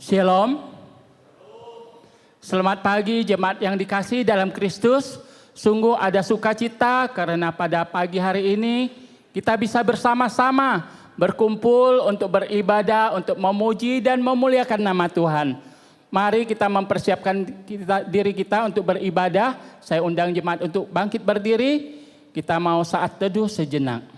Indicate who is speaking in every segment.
Speaker 1: Shalom. Selamat pagi jemaat yang dikasihi dalam Kristus. Sungguh ada sukacita karena pada pagi hari ini kita bisa bersama-sama berkumpul untuk beribadah, untuk memuji dan memuliakan nama Tuhan. Mari kita mempersiapkan diri kita untuk beribadah. Saya undang jemaat untuk bangkit berdiri. Kita mau saat teduh sejenak.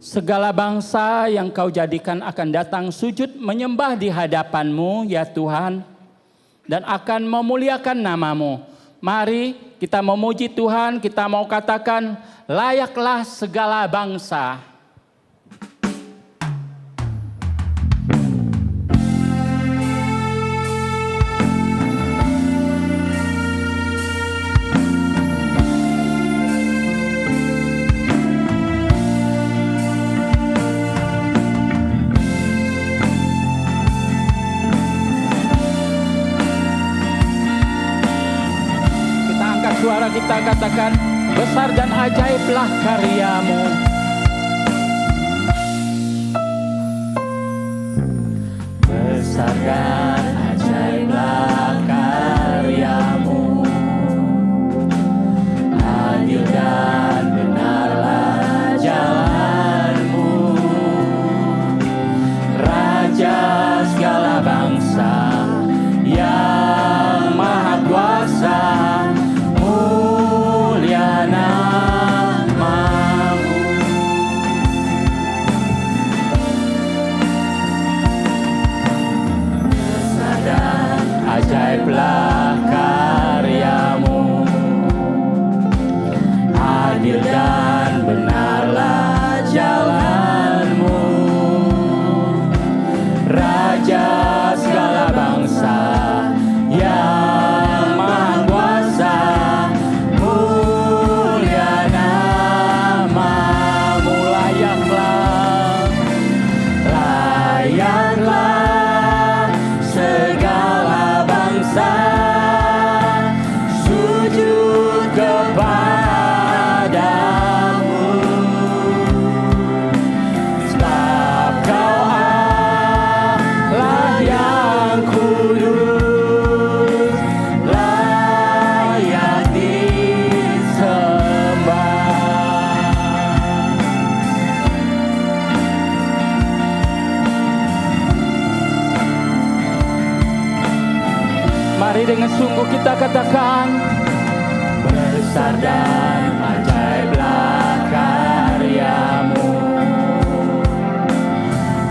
Speaker 1: Segala bangsa yang kau jadikan akan datang sujud menyembah di hadapan-Mu ya Tuhan, dan akan memuliakan nama-Mu. Mari kita memuji Tuhan, kita mau katakan layaklah segala bangsa. Suara kita katakan, besar dan ajaiblah karya-Mu. Besar dan ajaiblah karya-Mu, adil dan benarlah jalan-Mu, Raja segala bangsa yang maha kuasa. Ajaiblah karya-Mu, adil dan benarlah jalan-Mu, Raja segala bangsa yang maha kuasa, mulia nama-Mu. Layaklah segala bangsa sujud kepadamu, sebab Kau Allah yang kudus, layak disembah. Mari dengan sungguh kita katakan, besar dan ajaiblah karya-Mu,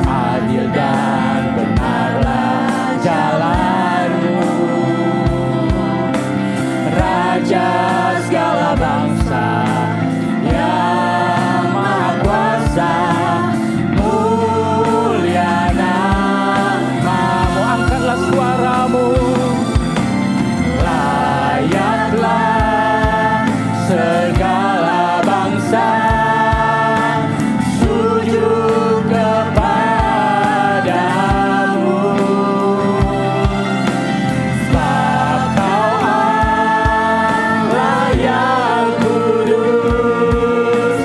Speaker 1: adil dan benarlah jalan-Mu, Raja segala bangsa yang maha kuasa, mulia nama-Mu. Angkatlah suara-Mu. Layaklah segala bangsa sujud kepadamu, sebab Kau Allah yang kudus,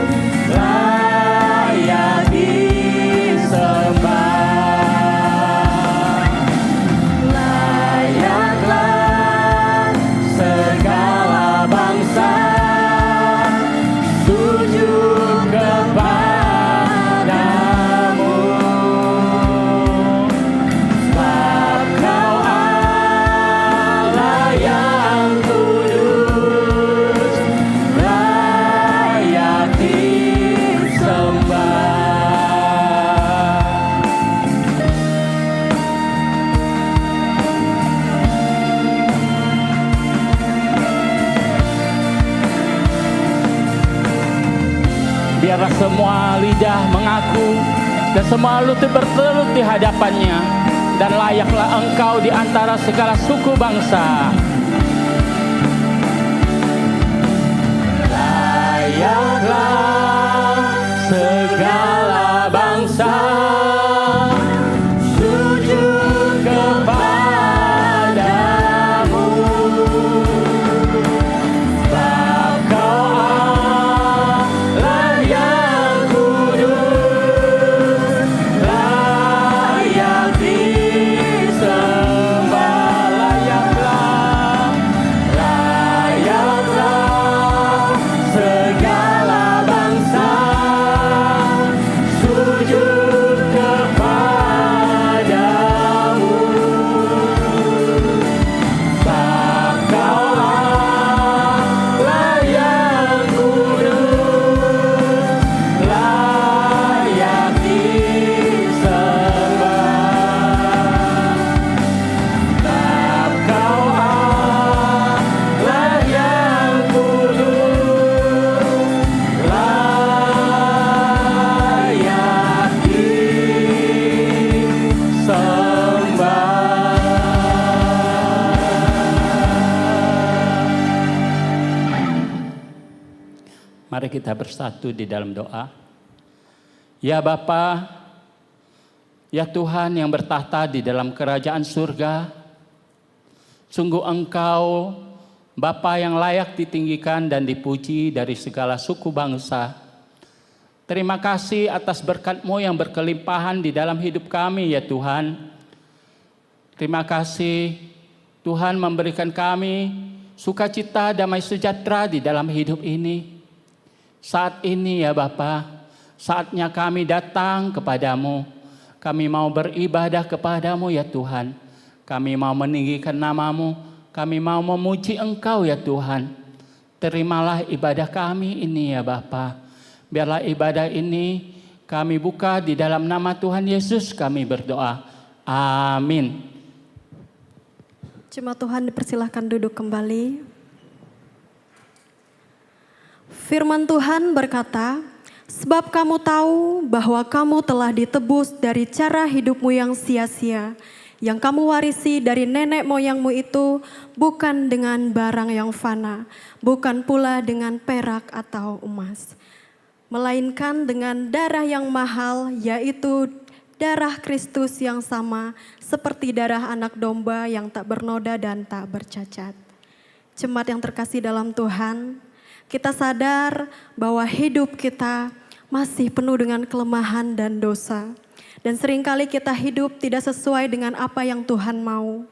Speaker 1: layak disembah. Layaklah segala bangsa sujud kepadamu, sebab Kau Allah yang kudus, layak disembah. Biarlah semua lidah mengaku dan semua lutut bertelut di hadapannya, dan layaklah Engkau di antara segala suku bangsa. layaklah segala bangsa sujud kepadamu, sebab Kau Allah yang kudus, layak disembah. Layaklah segala bangsa sujud kepadamu, sebab Kau Allah yang kudus, layak disembah. Sebab Kau Allah yang kudus, layak disembah. Mari kita bersatu di dalam doa. Ya Bapa, ya Tuhan yang bertahta di dalam kerajaan surga, sungguh Engkau Bapa yang layak ditinggikan dan dipuji dari segala suku bangsa. Terima kasih atas berkat-Mu yang berkelimpahan di dalam hidup kami ya Tuhan. Terima kasih Tuhan memberikan kami sukacita, damai sejahtera di dalam hidup ini. Saat ini ya Bapa, saatnya kami datang kepadamu. Kami mau beribadah kepadamu ya Tuhan. Kami mau meninggikan nama-Mu. Kami mau memuji Engkau ya Tuhan. Terimalah ibadah kami ini ya Bapa. Biarlah ibadah ini kami buka di dalam nama Tuhan Yesus kami berdoa. Amin.
Speaker 2: Jemaat Tuhan dipersilahkan duduk kembali. Firman Tuhan berkata, sebab kamu tahu bahwa kamu telah ditebus dari cara hidupmu yang sia-sia, yang kamu warisi dari nenek moyangmu itu bukan dengan barang yang fana, bukan pula dengan perak atau emas, melainkan dengan darah yang mahal, yaitu darah Kristus yang sama seperti darah anak domba yang tak bernoda dan tak bercacat. Jemaat yang terkasih dalam Tuhan, kita sadar bahwa hidup kita masih penuh dengan kelemahan dan dosa. Dan seringkali kita hidup tidak sesuai dengan apa yang Tuhan mau.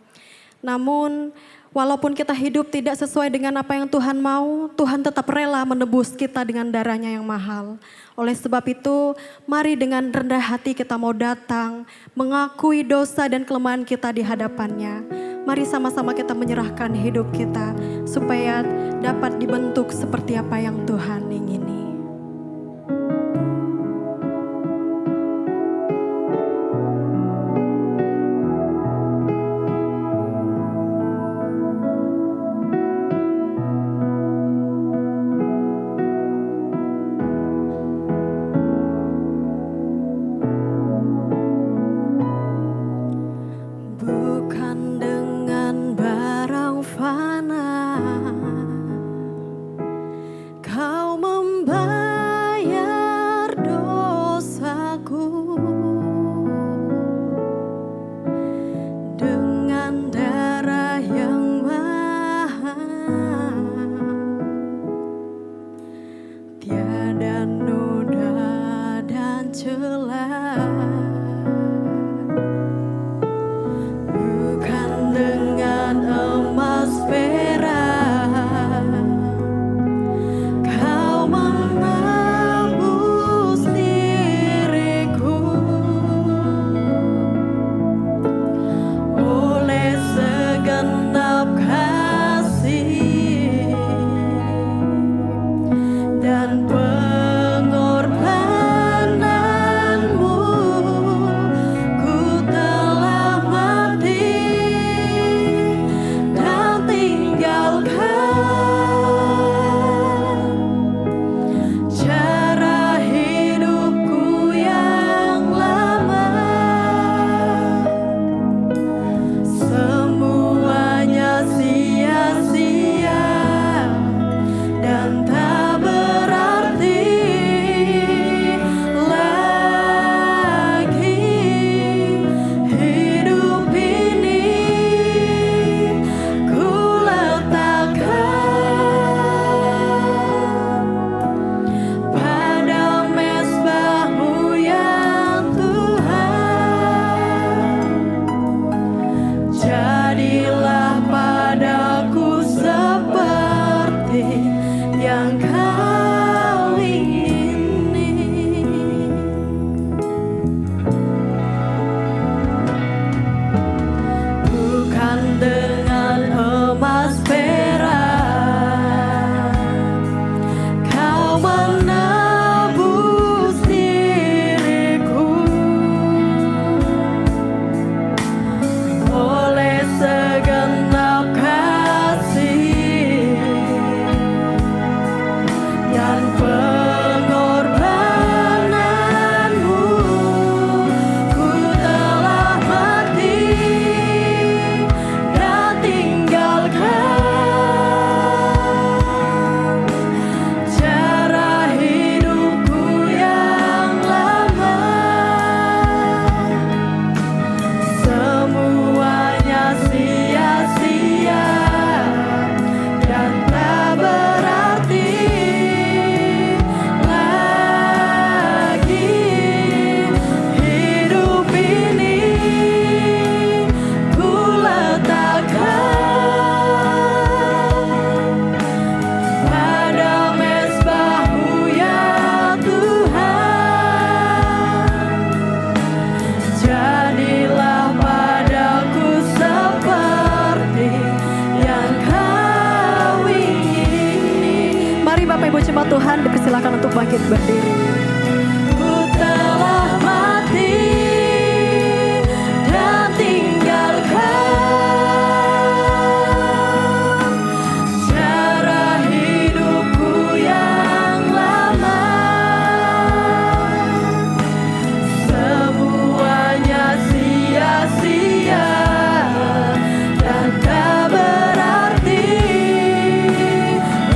Speaker 2: Namun walaupun kita hidup tidak sesuai dengan apa yang Tuhan mau, Tuhan tetap rela menebus kita dengan darahnya yang mahal. Oleh sebab itu, mari dengan rendah hati kita mau datang, mengakui dosa dan kelemahan kita di hadapannya. Mari sama-sama kita menyerahkan hidup kita supaya dapat dibentuk seperti apa yang Tuhan ingini.
Speaker 3: Bukan dengan barang fana Kau membawa
Speaker 2: firman Tuhan, dipersilakan untuk bangkit berdiri.
Speaker 3: Ku telah mati dan tinggalkan cara hidupku yang lama. Semuanya sia-sia dan tak berarti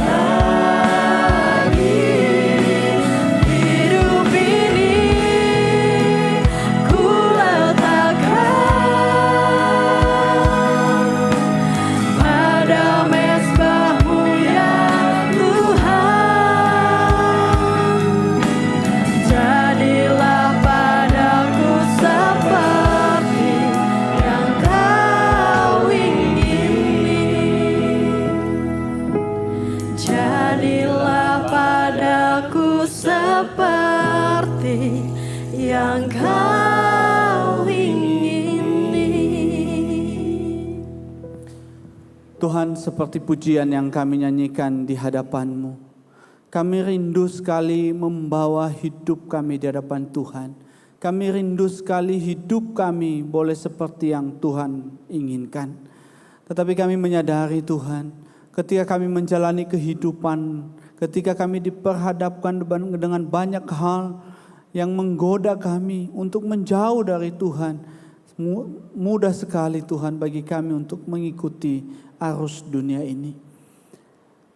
Speaker 3: lagi. Hidup ini ku letakkan pada mezbah-Mu ya Tuhan. Jadilah padaku seperti yang Kau ingini. Jadilah padaku seperti yang Kau ingini.
Speaker 4: Tuhan, seperti pujian yang kami nyanyikan di hadapan-Mu, kami rindu sekali membawa hidup kami di hadapan Tuhan. Kami rindu sekali hidup kami boleh seperti yang Tuhan inginkan. Tetapi kami menyadari Tuhan, ketika kami menjalani kehidupan, ketika kami diperhadapkan dengan banyak hal yang menggoda kami untuk menjauh dari Tuhan, mudah sekali Tuhan bagi kami untuk mengikuti arus dunia ini.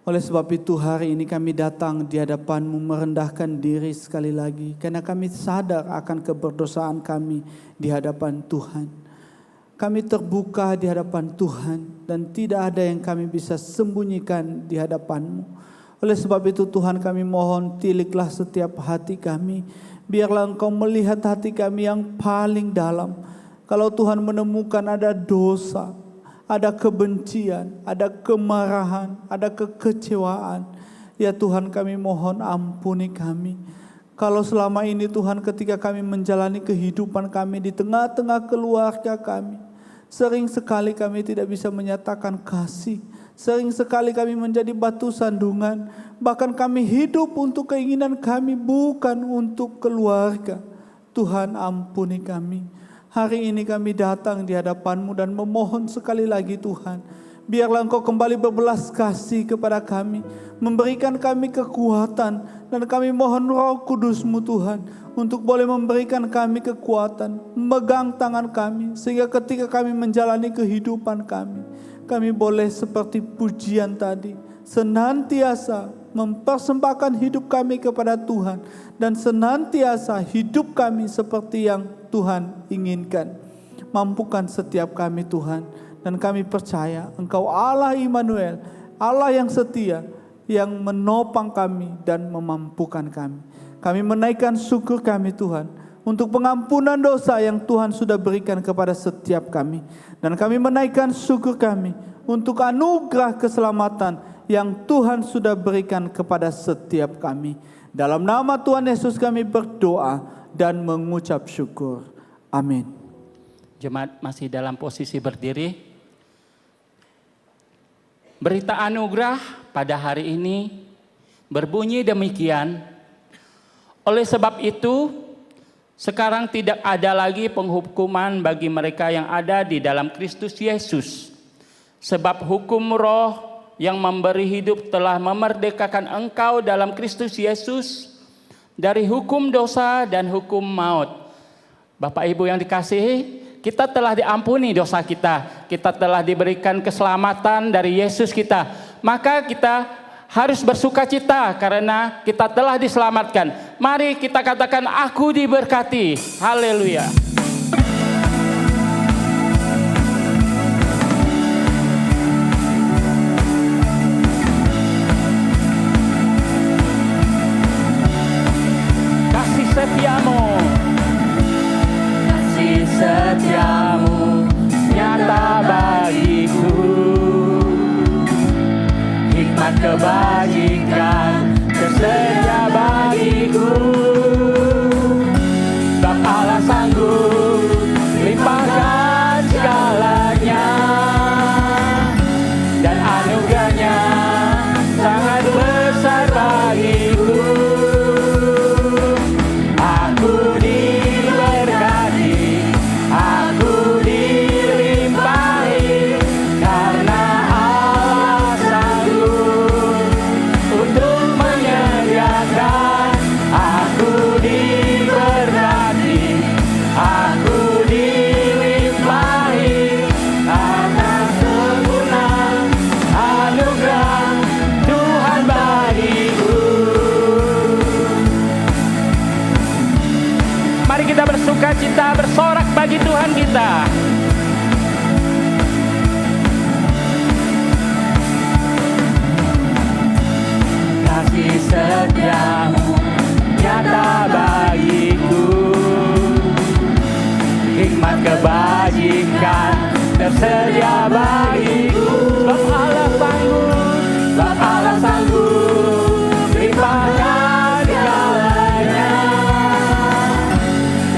Speaker 4: Oleh sebab itu hari ini kami datang di hadapan-Mu merendahkan diri sekali lagi, karena kami sadar akan keberdosaan kami di hadapan Tuhan. Kami terbuka di hadapan Tuhan dan tidak ada yang kami bisa sembunyikan di hadapan-Mu. Oleh sebab itu Tuhan, kami mohon tiliklah setiap hati kami. Biarlah Engkau melihat hati kami yang paling dalam. Kalau Tuhan menemukan ada dosa, ada kebencian, ada kemarahan, ada kekecewaan, ya Tuhan, kami mohon ampuni kami. Kalau selama ini Tuhan, ketika kami menjalani kehidupan kami di tengah-tengah keluarga kami, sering sekali kami tidak bisa menyatakan kasih, sering sekali kami menjadi batu sandungan, bahkan kami hidup untuk keinginan kami, bukan untuk keluarga. Tuhan, ampuni kami. Hari ini kami datang di hadapan-Mu dan memohon sekali lagi Tuhan, biarlah Engkau kembali berbelas kasih kepada kami, memberikan kami kekuatan, dan kami mohon Roh Kudus-Mu Tuhan, untuk boleh memberikan kami kekuatan, memegang tangan kami, sehingga ketika kami menjalani kehidupan kami boleh seperti pujian tadi, senantiasa mempersembahkan hidup kami kepada Tuhan, dan senantiasa hidup kami seperti yang Tuhan inginkan. Mampukan setiap kami Tuhan, dan kami percaya Engkau Allah Immanuel, Allah yang setia, yang menopang kami dan memampukan kami. Kami menaikkan syukur kami Tuhan untuk pengampunan dosa yang Tuhan sudah berikan kepada setiap kami, dan kami menaikkan syukur kami untuk anugerah keselamatan yang Tuhan sudah berikan kepada setiap kami. Dalam nama Tuhan Yesus kami berdoa dan mengucap syukur. Amin.
Speaker 1: Jemaat masih dalam posisi berdiri. Berita anugerah pada hari ini berbunyi demikian. Oleh sebab itu, sekarang tidak ada lagi penghukuman bagi mereka yang ada di dalam Kristus Yesus. Sebab hukum Roh yang memberi hidup telah memerdekakan engkau dalam Kristus Yesus dari hukum dosa dan hukum maut. Bapak Ibu yang dikasihi, kita telah diampuni dosa kita. Kita telah diberikan keselamatan dari Yesus kita. Maka kita harus bersuka cita karena kita telah diselamatkan. Mari kita katakan, aku diberkati. Haleluya. Setiamu nyata bagiku, hikmat kebajikan tersedia bagiku, Bapa Allah sanggup majikan tersedia bagiku. Sebab Allah sanggup, sebab Allah sanggup limpahkan segalanya,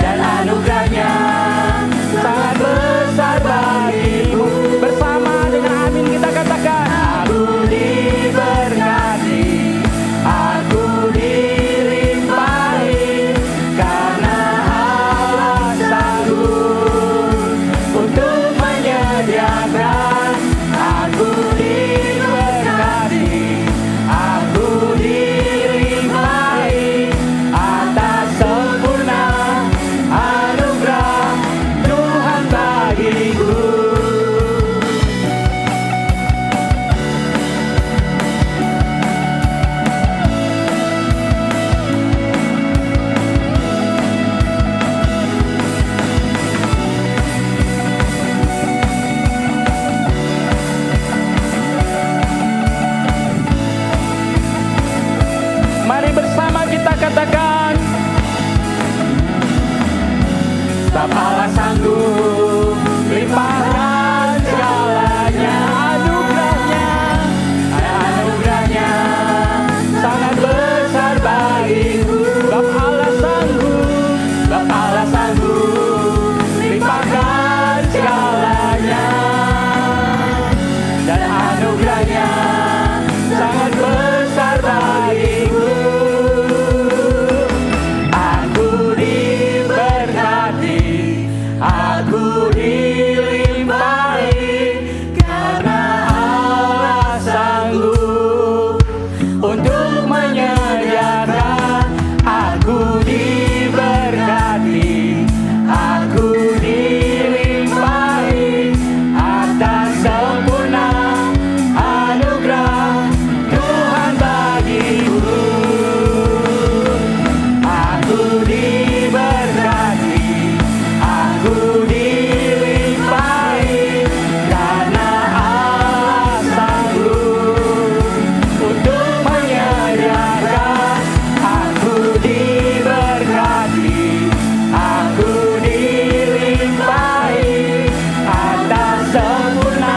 Speaker 1: dan anugerahnya sangat besar bagiku. Bersama dengan amin kita katakan, aku diberkati, aku dilimpahi, karena Allah sanggup untuk menyediakan. Aku diberkati, aku dilimpahi atas sempurna anugerah Tuhan bagiku. Mari bersama kita katakan, sebab Allah sanggup limpahkan segalanya, anugerahnya sangat besar bagiku. Sebab Allah sanggup limpahkan segalanya, dan anugerahnya sangat besar bagiku. Aku diberkati, aku dilimpahi, karena Allah sanggup untuk menyediakan. Aku diberkati, aku dilimpahi atas sempurna anugerah Tuhan bagiku. Aku diberkati, aku dilimpahi, karena Allah sanggup untuk menyediakan. Aku diberkati, aku dilimpahi atas sempurna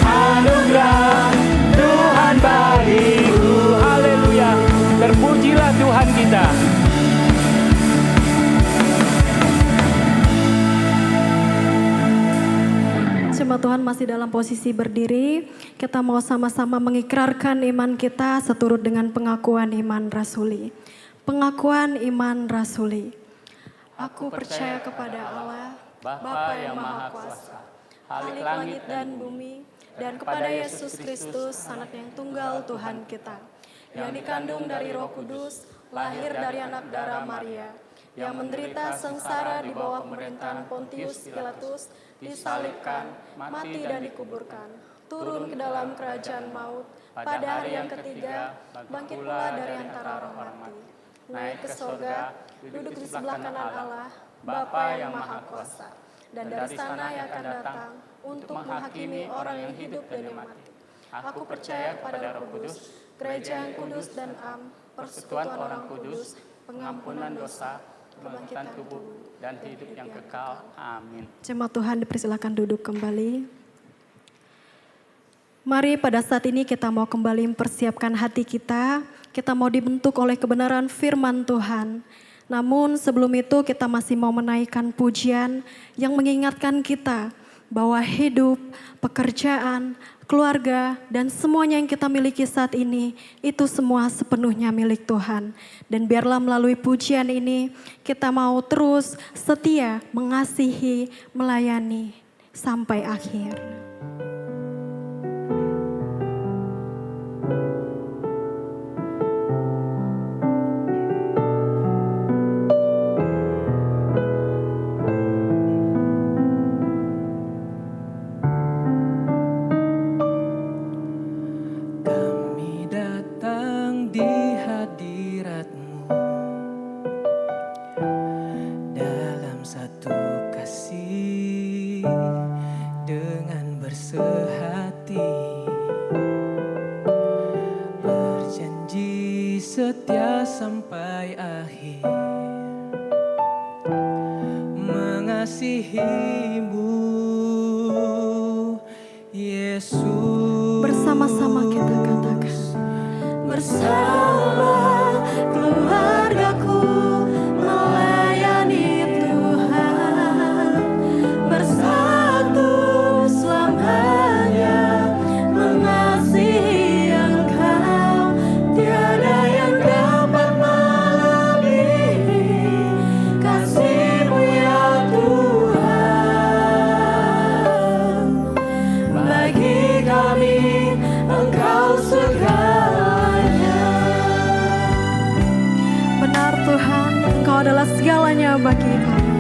Speaker 1: anugerah Tuhan bagiku. Haleluya, terpujilah Tuhan kita.
Speaker 2: Jemaat Tuhan masih dalam posisi berdiri. Kita mau sama-sama mengikrarkan iman kita seturut dengan pengakuan iman rasuli. Pengakuan iman rasuli. Aku percaya kepada Allah, Bapa yang Maha Kuasa, Khalik langit dan bumi, dan kepada Yesus Kristus, Anak yang tunggal Tuhan kita, yang dikandung dari Roh Kudus, lahir dari anak darah Maria, yang menderita sengsara di bawah pemerintahan Pontius Pilatus, disalibkan, mati dan dikuburkan, turun ke dalam kerajaan maut, pada hari yang ketiga, bangkit pula dari antara orang mati, naik ke sorga, duduk di sebelah kanan Allah, Bapa yang Maha Kuasa, dan dari sana yang akan datang untuk menghakimi orang yang hidup dan yang mati. Aku percaya kepada Roh Kudus, gereja yang kudus dan am, persekutuan orang kudus, pengampunan dosa, kebangkitan tubuh, dan hidup yang kekal. Amin. Jemaat Tuhan dipersilakan duduk kembali. Mari pada saat ini kita mau kembali mempersiapkan hati kita. Kita mau dibentuk oleh kebenaran firman Tuhan. Namun sebelum itu kita masih mau menaikkan pujian yang mengingatkan kita bahwa hidup, pekerjaan, keluarga, dan semuanya yang kita miliki saat ini, itu semua sepenuhnya milik Tuhan. Dan biarlah melalui pujian ini, kita mau terus setia mengasihi, melayani, sampai akhir.
Speaker 5: setia sampai akhir, mengasihimu
Speaker 2: Bersama-sama kita katakan.
Speaker 3: Bersama keluargaku melayani Tuhan, bersatu selamanya mengasihi Engkau. Tiada yang dapat melebihi kasih-Mu ya Tuhan. Bagi kami Engkau segalanya.
Speaker 2: Benar Tuhan, Engkau adalah segalanya bagi kami.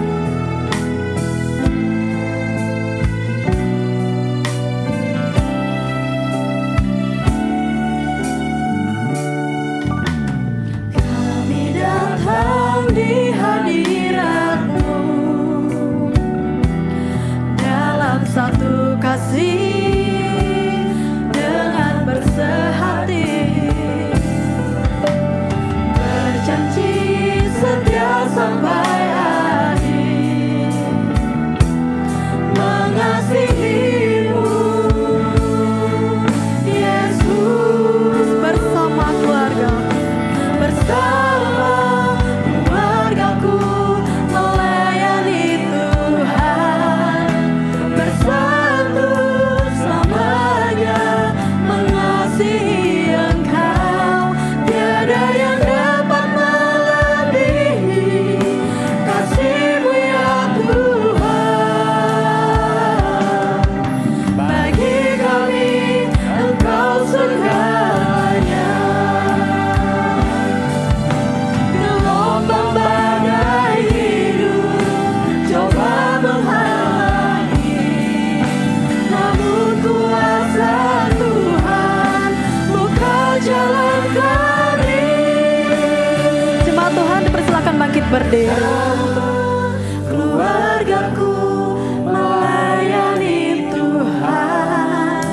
Speaker 3: Kami datang di hadirat-Mu dalam satu kasih dengan bersehati, berjanji setia sampai akhir, mengasihi-Mu Yesus.
Speaker 2: Bersama keluarga,
Speaker 3: Bersama keluargaku melayani Tuhan, bersatu selamanya mengasihi Engkau. Tiada yang dapat melebihi kasih-Mu ya Tuhan. Bagi kami Engkau segalanya. Gelombang badai hidup coba menghalangi, namun kuasa Tuhan buka jalan kami.
Speaker 2: jemaat Tuhan dipersilakan bangkit berdiri.
Speaker 3: Keluargaku melayani Tuhan,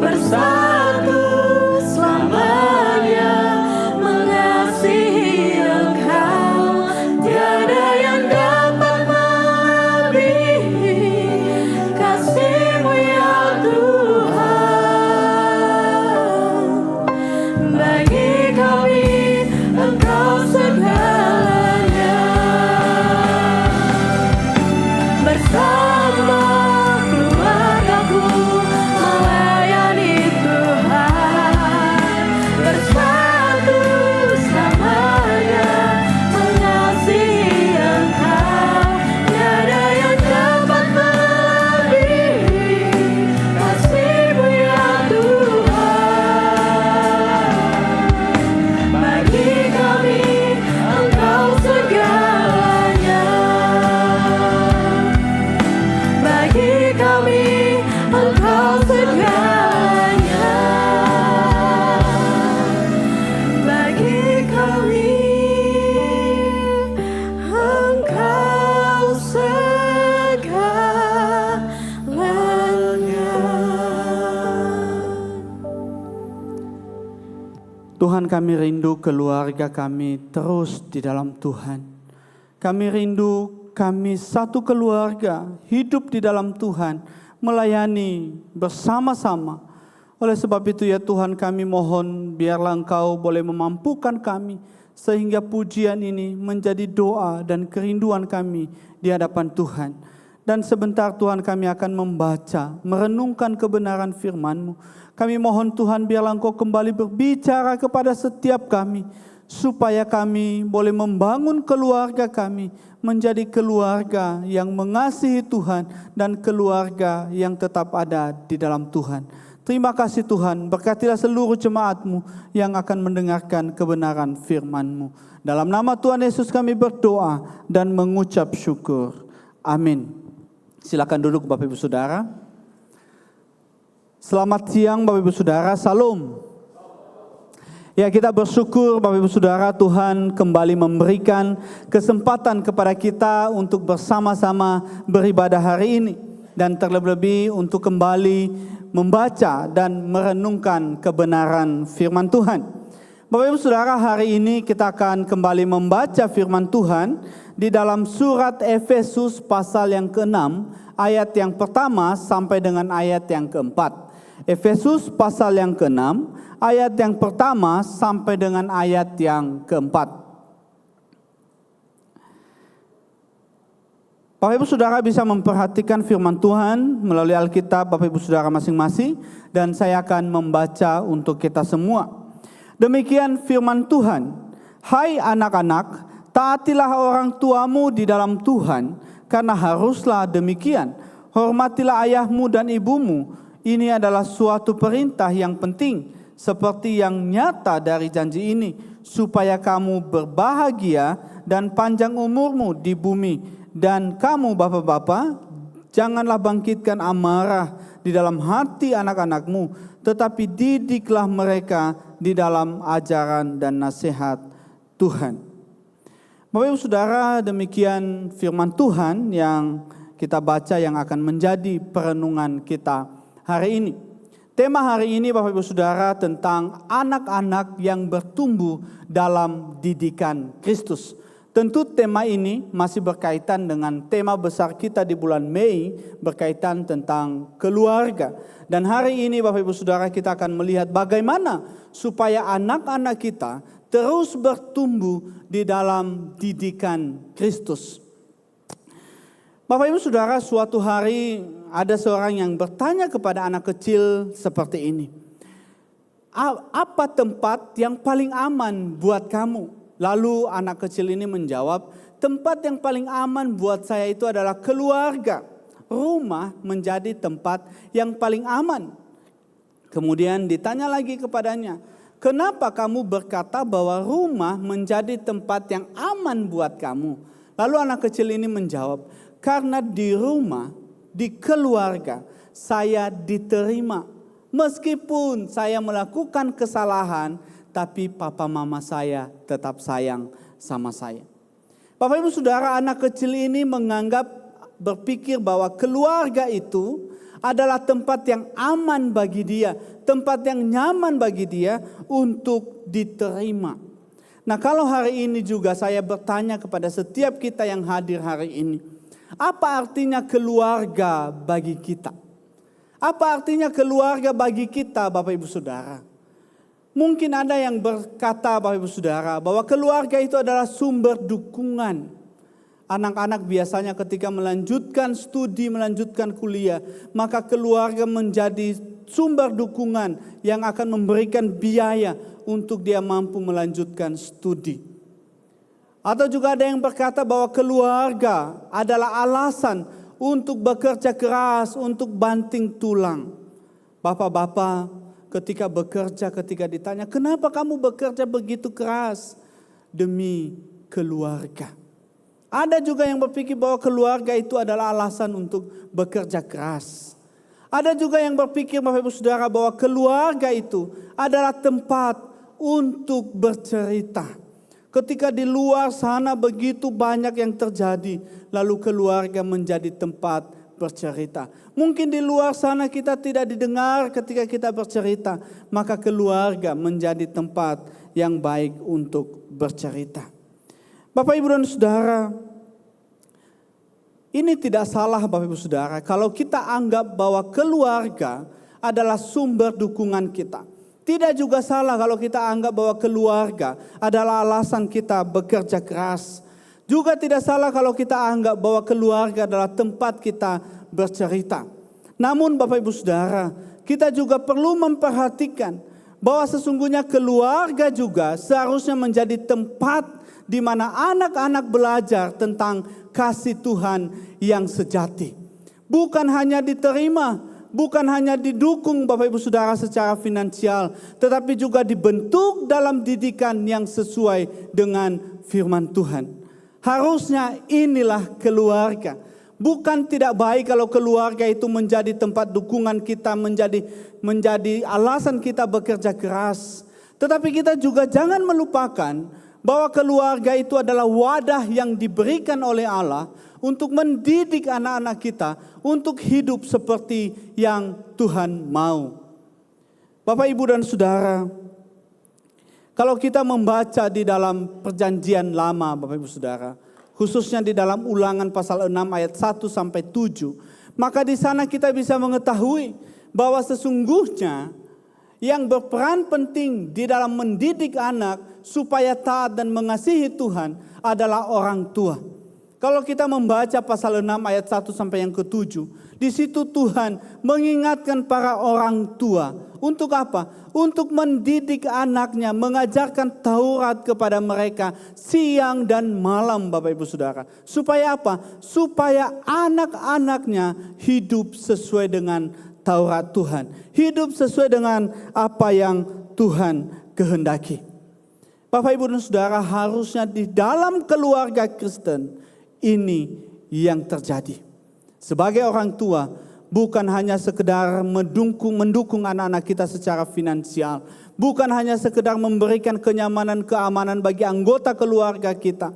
Speaker 3: bersatu selamanya mengasihi Engkau. Tiada yang dapat melebihi kasih-Mu ya Tuhan. Bagi kami Engkau segalanya. Bersama keluargaku melayani Tuhan, bersatu selamanya mengasihi Engkau. Tiada yang dapat melebihi kasih-Mu ya Tuhan. Bagi kami Engkau segalanya. Bagi kami Engkau segalanya. Bagi kami Engkau segalanya.
Speaker 4: Tuhan, kami rindu keluarga kami terus di dalam Tuhan. Kami rindu kami satu keluarga hidup di dalam Tuhan, melayani bersama-sama. Oleh sebab itu ya Tuhan, kami mohon biarlah Engkau boleh memampukan kami, sehingga pujian ini menjadi doa dan kerinduan kami di hadapan Tuhan. Dan sebentar Tuhan kami akan membaca, merenungkan kebenaran firman-Mu. Kami mohon Tuhan biarlah Engkau kembali berbicara kepada setiap kami, supaya kami boleh membangun keluarga kami menjadi keluarga yang mengasihi Tuhan dan keluarga yang tetap ada di dalam Tuhan. Terima kasih Tuhan, berkatilah seluruh jemaat-Mu yang akan mendengarkan kebenaran firman-Mu. Dalam nama Tuhan Yesus kami berdoa dan mengucap syukur. Amin. Silakan duduk Bapak Ibu Saudara. Selamat siang Bapak Ibu Saudara, salam. Ya, kita bersyukur Bapak Ibu Saudara, Tuhan kembali memberikan kesempatan kepada kita untuk bersama-sama beribadah hari ini. Dan terlebih-lebih untuk kembali membaca dan merenungkan kebenaran firman Tuhan. Bapak Ibu Saudara, hari ini kita akan kembali membaca firman Tuhan di dalam surat Efesus pasal yang ke-6, ayat yang pertama sampai dengan ayat yang keempat. Efesus pasal yang ke-6, ayat yang pertama sampai dengan ayat yang keempat. Bapak Ibu Saudara bisa memperhatikan firman Tuhan melalui Alkitab Bapak Ibu Saudara masing-masing, dan saya akan membaca untuk kita semua. Demikian firman Tuhan, "Hai anak-anak, taatilah orang tuamu di dalam Tuhan, karena haruslah demikian. Hormatilah ayahmu dan ibumu. Ini adalah suatu perintah yang penting, seperti yang nyata dari janji ini, supaya kamu berbahagia dan panjang umurmu di bumi. Dan kamu bapak-bapak, janganlah bangkitkan amarah di dalam hati anak-anakmu, tetapi didiklah mereka di dalam ajaran dan nasihat Tuhan." Bapak Ibu Saudara, demikian firman Tuhan yang kita baca yang akan menjadi perenungan kita hari ini. Tema hari ini Bapak Ibu Saudara tentang anak-anak yang bertumbuh dalam didikan Kristus. Tentu tema ini masih berkaitan dengan tema besar kita di bulan Mei, berkaitan tentang keluarga. Dan hari ini Bapak Ibu Saudara kita akan melihat bagaimana supaya anak-anak kita terus bertumbuh di dalam didikan Kristus. Bapak Ibu Saudara, suatu hari ada seorang yang bertanya kepada anak kecil seperti ini. "Apa tempat yang paling aman buat kamu?" Lalu anak kecil ini menjawab, "Tempat yang paling aman buat saya itu adalah keluarga. Rumah menjadi tempat yang paling aman." Kemudian ditanya lagi kepadanya, "Kenapa kamu berkata bahwa rumah menjadi tempat yang aman buat kamu?" Lalu anak kecil ini menjawab, "Karena di rumah, di keluarga, saya diterima. Meskipun saya melakukan kesalahan, tapi papa mama saya tetap sayang sama saya." Bapak Ibu Saudara, anak kecil ini berpikir bahwa keluarga itu adalah tempat yang aman bagi dia, tempat yang nyaman bagi dia untuk diterima. Nah, kalau hari ini juga saya bertanya kepada setiap kita yang hadir hari ini, apa artinya keluarga bagi kita? Apa artinya keluarga bagi kita, Bapak Ibu Saudara? Mungkin ada yang berkata Bapak Ibu Saudara bahwa keluarga itu adalah sumber dukungan. Anak-anak biasanya ketika melanjutkan studi, melanjutkan kuliah, maka keluarga menjadi sumber dukungan yang akan memberikan biaya untuk dia mampu melanjutkan studi. Atau juga ada yang berkata bahwa keluarga adalah alasan untuk bekerja keras, untuk banting tulang. Bapak-bapak, ketika bekerja, ketika ditanya, "Kenapa kamu bekerja begitu keras?" Demi keluarga. Ada juga yang berpikir bahwa keluarga itu adalah alasan untuk bekerja keras. Ada juga yang berpikir Bapak Ibu Saudara bahwa keluarga itu adalah tempat untuk bercerita. Ketika di luar sana begitu banyak yang terjadi, lalu keluarga menjadi tempat bercerita. Mungkin di luar sana kita tidak didengar ketika kita bercerita, maka keluarga menjadi tempat yang baik untuk bercerita. Bapak Ibu dan Saudara, ini tidak salah Bapak Ibu Saudara kalau kita anggap bahwa keluarga adalah sumber dukungan kita. Tidak juga salah kalau kita anggap bahwa keluarga adalah alasan kita bekerja keras. Juga tidak salah kalau kita anggap bahwa keluarga adalah tempat kita bercerita. Namun Bapak Ibu Saudara, kita juga perlu memperhatikan bahwa sesungguhnya keluarga juga seharusnya menjadi tempat di mana anak-anak belajar tentang kasih Tuhan yang sejati. Bukan hanya diterima, bukan hanya didukung Bapak Ibu Saudara secara finansial, tetapi juga dibentuk dalam didikan yang sesuai dengan firman Tuhan. Harusnya inilah keluarga. Bukan tidak baik kalau keluarga itu menjadi tempat dukungan kita, menjadi alasan kita bekerja keras. Tetapi kita juga jangan melupakan bahwa keluarga itu adalah wadah yang diberikan oleh Allah untuk mendidik anak-anak kita untuk hidup seperti yang Tuhan mau. Bapak, Ibu, dan Saudara, kalau kita membaca di dalam perjanjian lama, Bapak, Ibu, Saudara, khususnya di dalam Ulangan pasal 6 ayat 1 sampai 7, maka di sana kita bisa mengetahui bahwa sesungguhnya yang berperan penting di dalam mendidik anak supaya taat dan mengasihi Tuhan adalah orang tua. Kalau kita membaca pasal 6 ayat 1 sampai yang ke-7, di situ Tuhan mengingatkan para orang tua untuk apa? Untuk mendidik anaknya, mengajarkan Taurat kepada mereka siang dan malam, Bapak Ibu Saudara. Supaya apa? Supaya anak-anaknya hidup sesuai dengan Taurat Tuhan. Hidup sesuai dengan apa yang Tuhan kehendaki. Bapak Ibu dan Saudara, harusnya di dalam keluarga Kristen ini yang terjadi. Sebagai orang tua, bukan hanya sekedar mendukung anak-anak kita secara finansial. Bukan hanya sekedar memberikan kenyamanan, keamanan bagi anggota keluarga kita.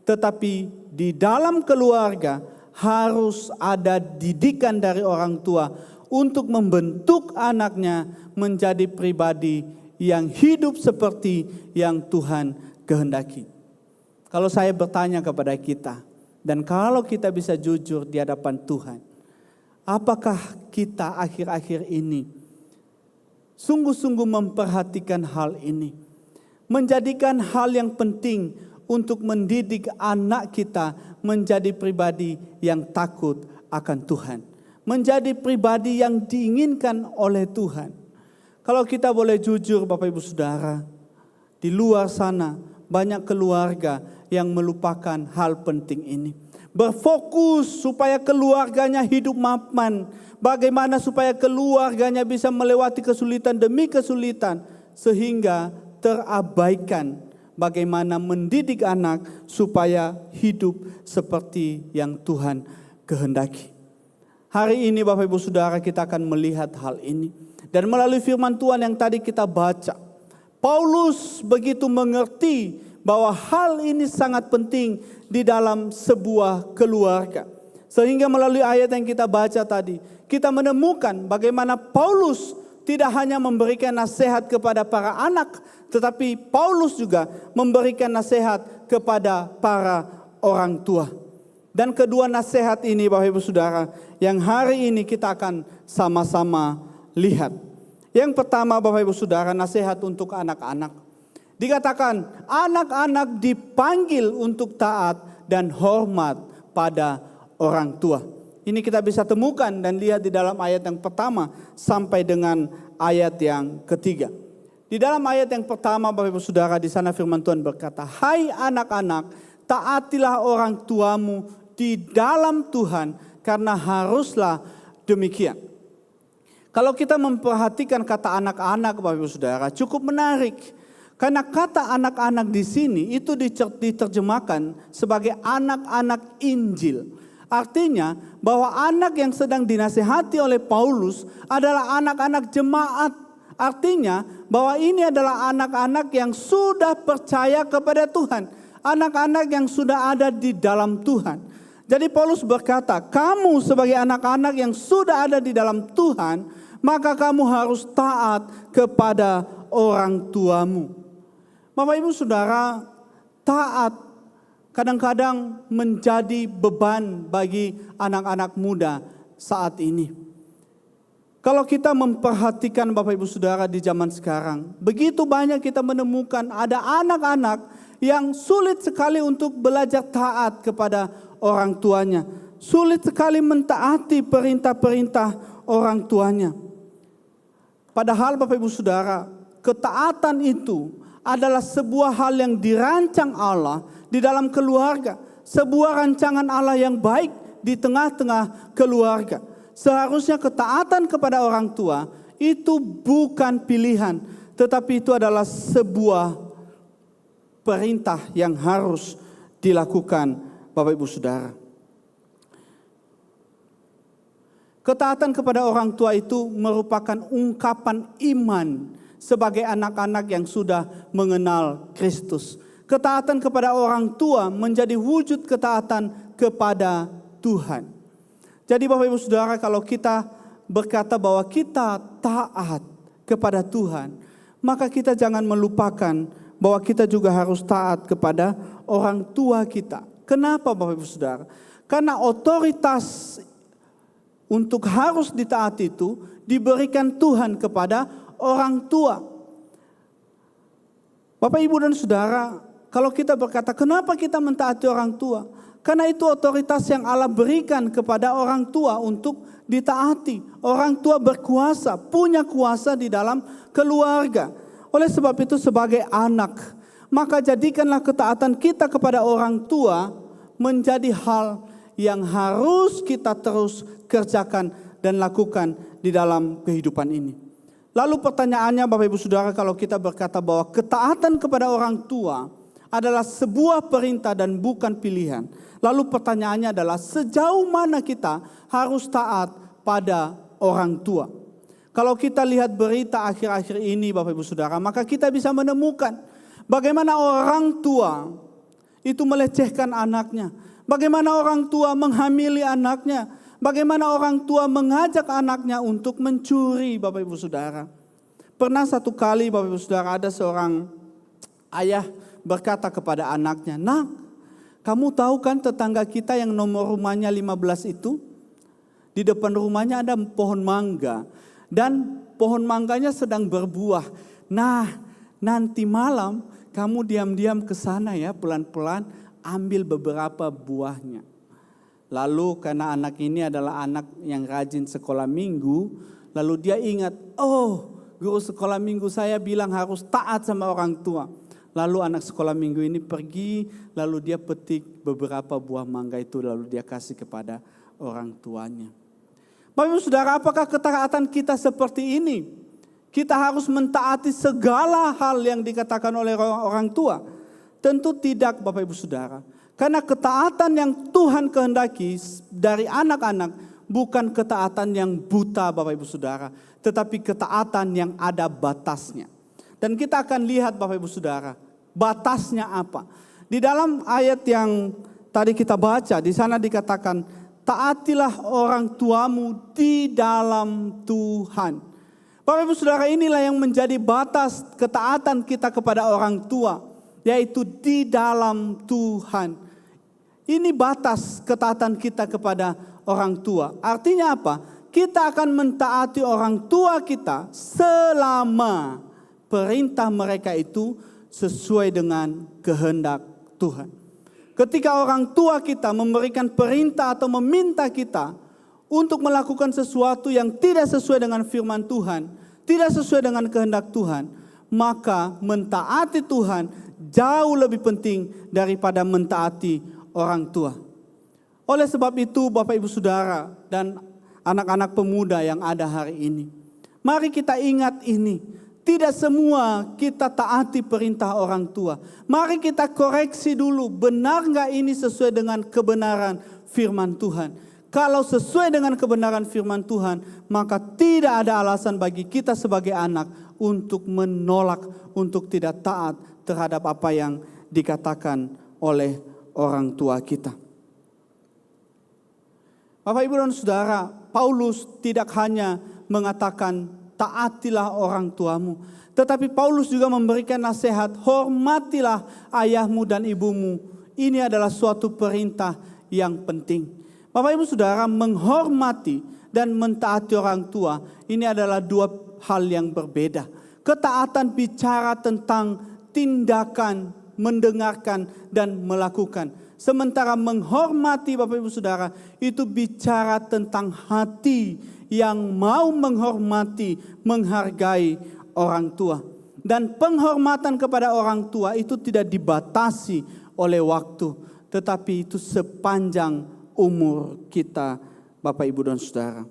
Speaker 4: Tetapi di dalam keluarga harus ada didikan dari orang tua untuk membentuk anaknya menjadi pribadi yang hidup seperti yang Tuhan kehendaki. Kalau saya bertanya kepada kita, dan kalau kita bisa jujur di hadapan Tuhan, apakah kita akhir-akhir ini sungguh-sungguh memperhatikan hal ini? Menjadikan hal yang penting untuk mendidik anak kita menjadi pribadi yang takut akan Tuhan. Menjadi pribadi yang diinginkan oleh Tuhan. Kalau kita boleh jujur Bapak Ibu Saudara, di luar sana banyak keluarga yang melupakan hal penting ini. Berfokus supaya keluarganya hidup mapan. Bagaimana supaya keluarganya bisa melewati kesulitan demi kesulitan. Sehingga terabaikan bagaimana mendidik anak supaya hidup seperti yang Tuhan kehendaki. Hari ini Bapak Ibu Saudara, kita akan melihat hal ini. Dan melalui firman Tuhan yang tadi kita baca, Paulus begitu mengerti bahwa hal ini sangat penting di dalam sebuah keluarga. Sehingga melalui ayat yang kita baca tadi, kita menemukan bagaimana Paulus tidak hanya memberikan nasihat kepada para anak, tetapi Paulus juga memberikan nasihat kepada para orang tua. Dan kedua nasihat ini Bapak Ibu Saudara, yang hari ini kita akan sama-sama lihat. Yang pertama Bapak Ibu Saudara, nasihat untuk anak-anak. Dikatakan anak-anak dipanggil untuk taat dan hormat pada orang tua. Ini kita bisa temukan dan lihat di dalam ayat yang pertama sampai dengan ayat yang ketiga. Di dalam ayat yang pertama Bapak Ibu Saudara, di sana firman Tuhan berkata, "Hai anak-anak, taatilah orang tuamu di dalam Tuhan, karena haruslah demikian." Kalau kita memperhatikan kata anak-anak Bapak Ibu Saudara, cukup menarik. Karena kata anak-anak di sini itu diterjemahkan sebagai anak-anak Injil. Artinya bahwa anak yang sedang dinasihati oleh Paulus adalah anak-anak jemaat. Artinya bahwa ini adalah anak-anak yang sudah percaya kepada Tuhan. Anak-anak yang sudah ada di dalam Tuhan. Jadi Paulus berkata, kamu sebagai anak-anak yang sudah ada di dalam Tuhan, maka kamu harus taat kepada orang tuamu. Bapak Ibu Saudara, taat kadang-kadang menjadi beban bagi anak-anak muda saat ini. Kalau kita memperhatikan Bapak Ibu Saudara di zaman sekarang, begitu banyak kita menemukan ada anak-anak yang sulit sekali untuk belajar taat kepada orang tuanya. Sulit sekali mentaati perintah-perintah orang tuanya. Padahal Bapak Ibu Saudara, ketaatan itu adalah sebuah hal yang dirancang Allah di dalam keluarga. Sebuah rancangan Allah yang baik di tengah-tengah keluarga. Seharusnya ketaatan kepada orang tua itu bukan pilihan, tetapi itu adalah sebuah perintah yang harus dilakukan Bapak Ibu Saudara. Ketaatan kepada orang tua itu merupakan ungkapan iman sebagai anak-anak yang sudah mengenal Kristus. Ketaatan kepada orang tua menjadi wujud ketaatan kepada Tuhan. Jadi Bapak Ibu Saudara, kalau kita berkata bahwa kita taat kepada Tuhan, maka kita jangan melupakan bahwa kita juga harus taat kepada orang tua kita. Kenapa Bapak Ibu Saudara? Karena otoritas untuk harus ditaati itu diberikan Tuhan kepada orang tua. Bapak, Ibu, dan Saudara, kalau kita berkata kenapa kita mentaati orang tua? Karena itu otoritas yang Allah berikan kepada orang tua untuk ditaati. Orang tua berkuasa, punya kuasa di dalam keluarga. Oleh sebab itu sebagai anak, maka jadikanlah ketaatan kita kepada orang tua menjadi hal yang harus kita terus kerjakan dan lakukan di dalam kehidupan ini. Lalu pertanyaannya Bapak Ibu Saudara, kalau kita berkata bahwa ketaatan kepada orang tua adalah sebuah perintah dan bukan pilihan. Lalu pertanyaannya adalah sejauh mana kita harus taat pada orang tua. Kalau kita lihat berita akhir-akhir ini Bapak Ibu Saudara, maka kita bisa menemukan bagaimana orang tua itu melecehkan anaknya. Bagaimana orang tua menghamili anaknya. Bagaimana orang tua mengajak anaknya untuk mencuri Bapak Ibu Saudara. Pernah satu kali Bapak Ibu Saudara ada seorang ayah berkata kepada anaknya, "Nak, kamu tahu kan tetangga kita yang nomor rumahnya 15 itu? Di depan rumahnya ada pohon mangga. Dan pohon mangganya sedang berbuah. Nah, nanti malam kamu diam-diam ke sana ya, pelan-pelan ambil beberapa buahnya." Lalu karena anak ini adalah anak yang rajin sekolah minggu, lalu dia ingat, oh guru sekolah minggu saya bilang harus taat sama orang tua. Lalu anak sekolah minggu ini pergi, lalu dia petik beberapa buah mangga itu, lalu dia kasih kepada orang tuanya. Bapak Ibu Saudara, apakah ketaatan kita seperti ini? Kita harus mentaati segala hal yang dikatakan oleh orang tua? Tentu tidak Bapak Ibu Saudara. Karena ketaatan yang Tuhan kehendaki dari anak-anak bukan ketaatan yang buta Bapak Ibu Saudara, tetapi ketaatan yang ada batasnya. Dan kita akan lihat Bapak Ibu Saudara, batasnya apa. Di dalam ayat yang tadi kita baca, di sana dikatakan, taatilah orang tuamu di dalam Tuhan. Bapak Ibu Saudara, inilah yang menjadi batas ketaatan kita kepada orang tua, yaitu di dalam Tuhan. Ini batas ketaatan kita kepada orang tua. Artinya apa? Kita akan mentaati orang tua kita selama perintah mereka itu sesuai dengan kehendak Tuhan. Ketika orang tua kita memberikan perintah atau meminta kita untuk melakukan sesuatu yang tidak sesuai dengan firman Tuhan, tidak sesuai dengan kehendak Tuhan, maka mentaati Tuhan jauh lebih penting daripada mentaati orang tua. Oleh sebab itu Bapak Ibu Saudara dan anak-anak pemuda yang ada hari ini, mari kita ingat ini. Tidak semua kita taati perintah orang tua. Mari kita koreksi dulu, benar gak ini sesuai dengan kebenaran firman Tuhan. Kalau sesuai dengan kebenaran firman Tuhan, maka tidak ada alasan bagi kita sebagai anak untuk menolak, untuk tidak taat terhadap apa yang dikatakan oleh orang tua kita. Bapak Ibu dan Saudara, Paulus tidak hanya mengatakan taatilah orang tuamu, tetapi Paulus juga memberikan nasihat, hormatilah ayahmu dan ibumu. Ini adalah suatu perintah yang penting. Bapak Ibu Saudara, menghormati dan mentaati orang tua ini adalah dua hal yang berbeda. Ketaatan bicara tentang tindakan, mendengarkan dan melakukan. Sementara menghormati Bapak Ibu Saudara itu bicara tentang hati yang mau menghormati, menghargai orang tua. Dan penghormatan kepada orang tua itu tidak dibatasi oleh waktu, tetapi itu sepanjang umur kita Bapak Ibu dan Saudara.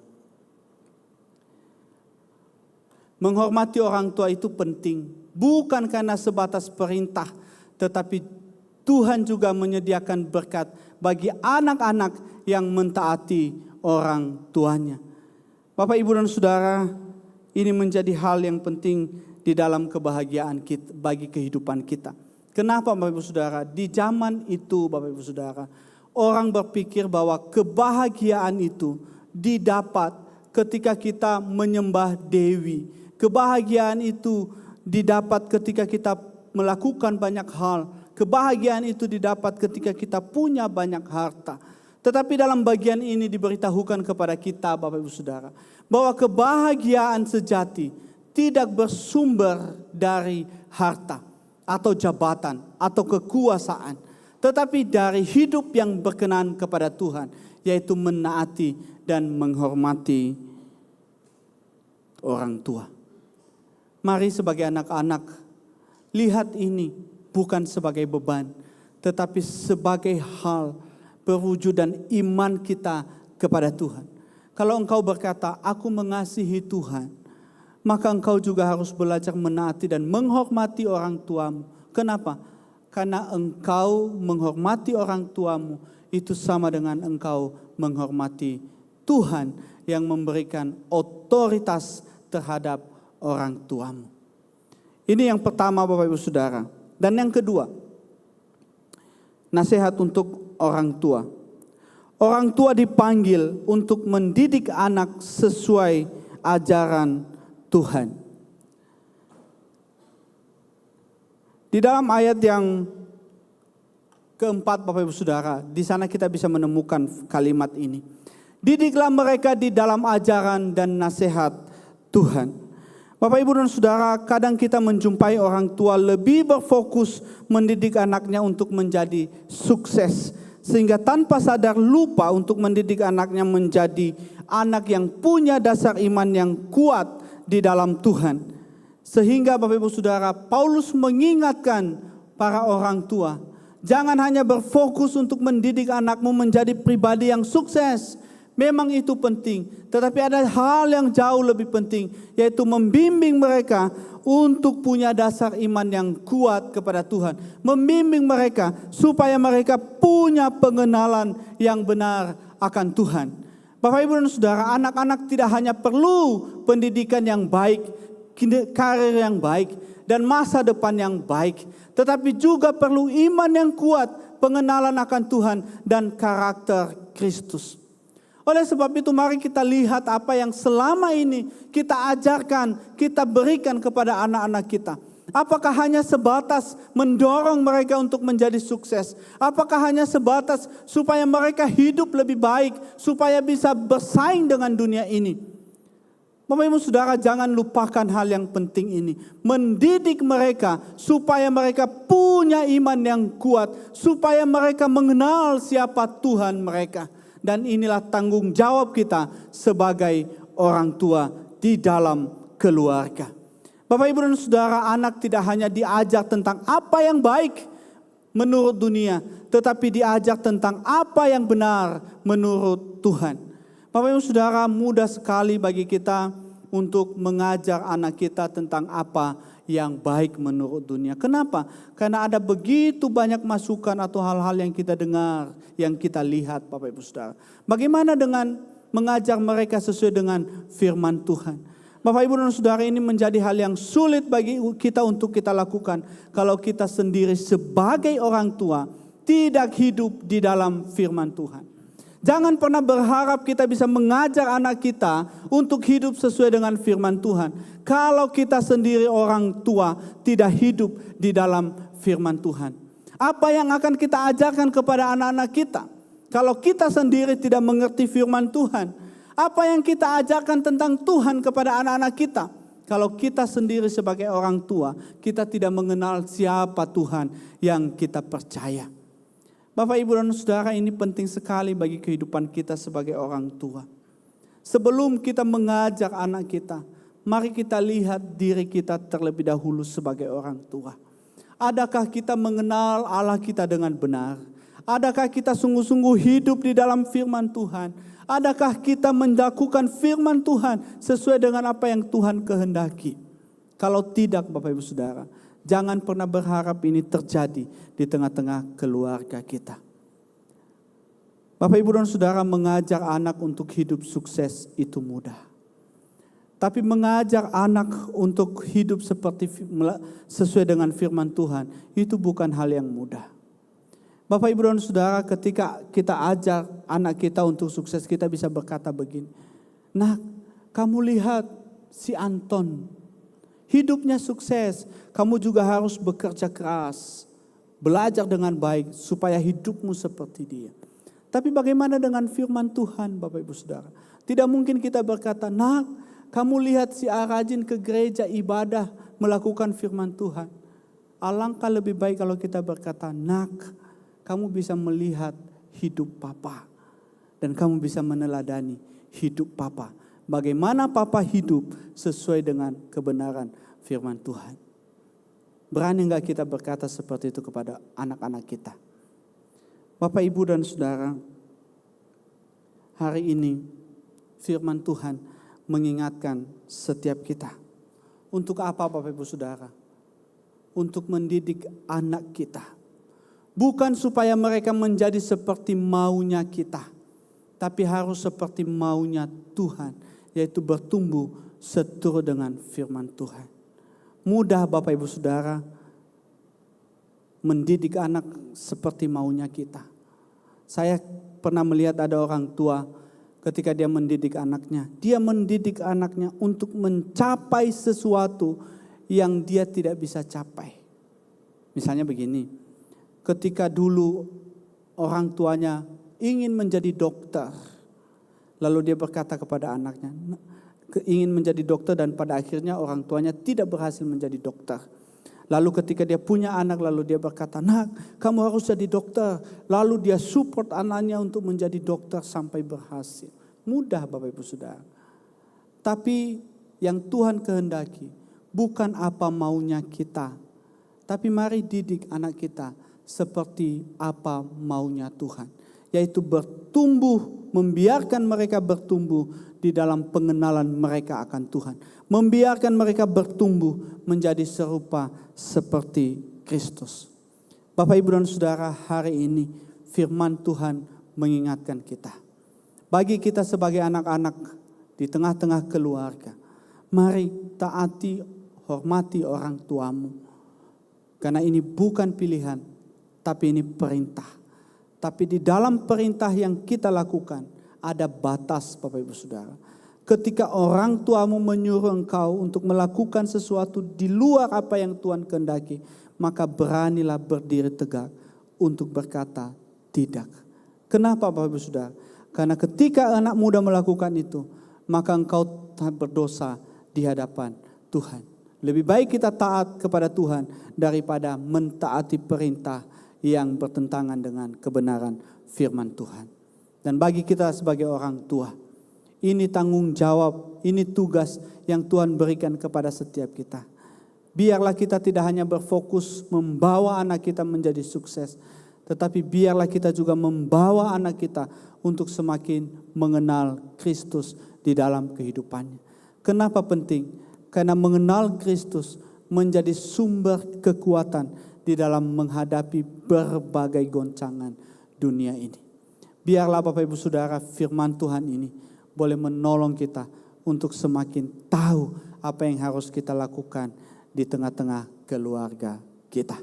Speaker 4: Menghormati orang tua itu penting, bukan karena sebatas perintah, tetapi Tuhan juga menyediakan berkat bagi anak-anak yang mentaati orang tuanya. Bapak, Ibu, dan Saudara, ini menjadi hal yang penting di dalam kebahagiaan kita, bagi kehidupan kita. Kenapa Bapak Ibu Saudara? Di zaman itu Bapak Ibu Saudara, orang berpikir bahwa kebahagiaan itu didapat ketika kita menyembah Dewi. Kebahagiaan itu didapat ketika kita melakukan banyak hal. Kebahagiaan itu didapat ketika kita punya banyak harta. Tetapi dalam bagian ini diberitahukan kepada kita Bapak Ibu Saudara, bahwa kebahagiaan sejati tidak bersumber dari harta atau jabatan atau kekuasaan, tetapi dari hidup yang berkenan kepada Tuhan, yaitu menaati dan menghormati orang tua. Mari sebagai anak-anak, lihat ini bukan sebagai beban, tetapi sebagai hal perwujudan iman kita kepada Tuhan. Kalau engkau berkata, aku mengasihi Tuhan, maka engkau juga harus belajar menaati dan menghormati orang tuamu. Kenapa? Karena engkau menghormati orang tuamu, itu sama dengan engkau menghormati Tuhan yang memberikan otoritas terhadap orang tuamu. Ini yang pertama Bapak Ibu Saudara. Dan yang kedua, nasihat untuk orang tua. Orang tua dipanggil untuk mendidik anak sesuai ajaran Tuhan. Di dalam ayat yang keempat Bapak Ibu Saudara, di sana kita bisa menemukan kalimat ini. Didiklah mereka di dalam ajaran dan nasihat Tuhan. Bapak Ibu dan Saudara, kadang kita menjumpai orang tua lebih berfokus mendidik anaknya untuk menjadi sukses, sehingga tanpa sadar lupa untuk mendidik anaknya menjadi anak yang punya dasar iman yang kuat di dalam Tuhan. Sehingga Bapak Ibu Saudara, Paulus mengingatkan para orang tua, jangan hanya berfokus untuk mendidik anakmu menjadi pribadi yang sukses. Memang itu penting, tetapi ada hal yang jauh lebih penting, yaitu membimbing mereka untuk punya dasar iman yang kuat kepada Tuhan. Membimbing mereka supaya mereka punya pengenalan yang benar akan Tuhan. Bapak Ibu dan Saudara, anak-anak tidak hanya perlu pendidikan yang baik, karir yang baik, dan masa depan yang baik, tetapi juga perlu iman yang kuat, pengenalan akan Tuhan, dan karakter Kristus. Oleh sebab itu mari kita lihat apa yang selama ini kita ajarkan, kita berikan kepada anak-anak kita. Apakah hanya sebatas mendorong mereka untuk menjadi sukses? Apakah hanya sebatas supaya mereka hidup lebih baik, supaya bisa bersaing dengan dunia ini? Bapak Ibu Saudara, jangan lupakan hal yang penting ini. Mendidik mereka supaya mereka punya iman yang kuat, supaya mereka mengenal siapa Tuhan mereka. Dan inilah tanggung jawab kita sebagai orang tua di dalam keluarga. Bapak Ibu dan Saudara, anak tidak hanya diajar tentang apa yang baik menurut dunia, tetapi diajar tentang apa yang benar menurut Tuhan. Bapak Ibu Saudara, mudah sekali bagi kita untuk mengajar anak kita tentang apa yang baik menurut dunia. Kenapa? Karena ada begitu banyak masukan atau hal-hal yang kita dengar, yang kita lihat Bapak Ibu Saudara. Bagaimana dengan mengajar mereka sesuai dengan firman Tuhan? Bapak Ibu dan Saudara, ini menjadi hal yang sulit bagi kita untuk kita lakukan kalau kita sendiri sebagai orang tua tidak hidup di dalam firman Tuhan. Jangan pernah berharap kita bisa mengajar anak kita untuk hidup sesuai dengan firman Tuhan, kalau kita sendiri orang tua tidak hidup di dalam firman Tuhan. Apa yang akan kita ajarkan kepada anak-anak kita kalau kita sendiri tidak mengerti firman Tuhan? Apa yang kita ajarkan tentang Tuhan kepada anak-anak kita kalau kita sendiri sebagai orang tua kita tidak mengenal siapa Tuhan yang kita percaya? Bapak, Ibu, dan Saudara, ini penting sekali bagi kehidupan kita sebagai orang tua. Sebelum kita mengajar anak kita, mari kita lihat diri kita terlebih dahulu sebagai orang tua. Adakah kita mengenal Allah kita dengan benar? Adakah kita sungguh-sungguh hidup di dalam firman Tuhan? Adakah kita melakukan firman Tuhan sesuai dengan apa yang Tuhan kehendaki? Kalau tidak, Bapak Ibu Saudara, jangan pernah berharap ini terjadi di tengah-tengah keluarga kita. Bapak, Ibu, dan Saudara, mengajar anak untuk hidup sukses itu mudah. Tapi mengajar anak untuk hidup sesuai dengan firman Tuhan itu bukan hal yang mudah. Bapak, Ibu, dan Saudara, ketika kita ajar anak kita untuk sukses, kita bisa berkata begini, "Nak, kamu lihat si Anton, hidupnya sukses, kamu juga harus bekerja keras, belajar dengan baik supaya hidupmu seperti dia." Tapi bagaimana dengan firman Tuhan Bapak Ibu Saudara? Tidak mungkin kita berkata, nak kamu lihat si A rajin ke gereja ibadah melakukan firman Tuhan. Alangkah lebih baik kalau kita berkata, nak kamu bisa melihat hidup Papa. Dan kamu bisa meneladani hidup Papa. Bagaimana Papa hidup sesuai dengan kebenaran firman Tuhan. Berani enggak kita berkata seperti itu kepada anak-anak kita? Bapak, Ibu, dan Saudara, hari ini firman Tuhan mengingatkan setiap kita. Untuk apa Bapak, Ibu, Saudara? Untuk mendidik anak kita. Bukan supaya mereka menjadi seperti maunya kita, tapi harus seperti maunya Tuhan, yaitu bertumbuh seturut dengan firman Tuhan. Mudah Bapak Ibu Saudara mendidik anak seperti maunya kita. Saya pernah melihat ada orang tua ketika dia mendidik anaknya. Dia mendidik anaknya untuk mencapai sesuatu yang dia tidak bisa capai. Misalnya begini, ketika dulu orang tuanya ingin menjadi dokter, lalu dia berkata kepada anaknya, ingin menjadi dokter dan pada akhirnya orang tuanya tidak berhasil menjadi dokter. Lalu ketika dia punya anak, lalu dia berkata, nak kamu harus jadi dokter. Lalu dia support anaknya untuk menjadi dokter sampai berhasil. Mudah Bapak Ibu Saudara. Tapi yang Tuhan kehendaki bukan apa maunya kita. Tapi mari didik anak kita seperti apa maunya Tuhan. Yaitu bertumbuh, membiarkan mereka bertumbuh di dalam pengenalan mereka akan Tuhan. Membiarkan mereka bertumbuh menjadi serupa seperti Kristus. Bapak, Ibu, dan Saudara, hari ini firman Tuhan mengingatkan kita. Bagi kita sebagai anak-anak di tengah-tengah keluarga, mari taati, hormati orang tuamu. Karena ini bukan pilihan, tapi ini perintah. Tapi di dalam perintah yang kita lakukan ada batas Bapak Ibu Saudara. Ketika orang tuamu menyuruh engkau untuk melakukan sesuatu di luar apa yang Tuhan kehendaki, maka beranilah berdiri tegak untuk berkata tidak. Kenapa Bapak Ibu Saudara? Karena ketika anak muda melakukan itu, maka engkau berdosa di hadapan Tuhan. Lebih baik kita taat kepada Tuhan daripada mentaati perintah yang bertentangan dengan kebenaran firman Tuhan. Dan bagi kita sebagai orang tua, ini tanggung jawab, ini tugas yang Tuhan berikan kepada setiap kita. Biarlah kita tidak hanya berfokus membawa anak kita menjadi sukses, tetapi biarlah kita juga membawa anak kita untuk semakin mengenal Kristus di dalam kehidupannya. Kenapa penting? Karena mengenal Kristus menjadi sumber kekuatan di dalam menghadapi berbagai goncangan dunia ini. Biarlah Bapak Ibu Saudara firman Tuhan ini boleh menolong kita untuk semakin tahu apa yang harus kita lakukan di tengah-tengah keluarga kita.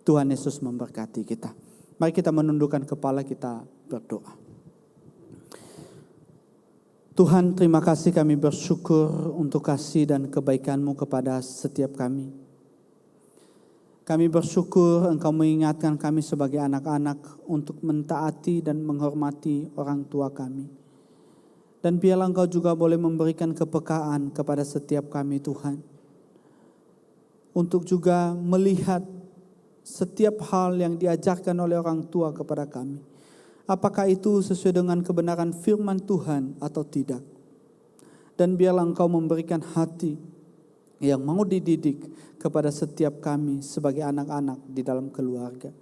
Speaker 4: Tuhan Yesus memberkati kita. Mari kita menundukkan kepala, kita berdoa. Tuhan, terima kasih, kami bersyukur untuk kasih dan kebaikan-Mu kepada setiap kami. Kami bersyukur Engkau mengingatkan kami sebagai anak-anak untuk mentaati dan menghormati orang tua kami. Dan biarlah Engkau juga boleh memberikan kepekaan kepada setiap kami Tuhan. Untuk juga melihat setiap hal yang diajarkan oleh orang tua kepada kami. Apakah itu sesuai dengan kebenaran firman Tuhan atau tidak. Dan biarlah Engkau memberikan hati yang mau dididik kepada setiap kami sebagai anak-anak di dalam keluarga.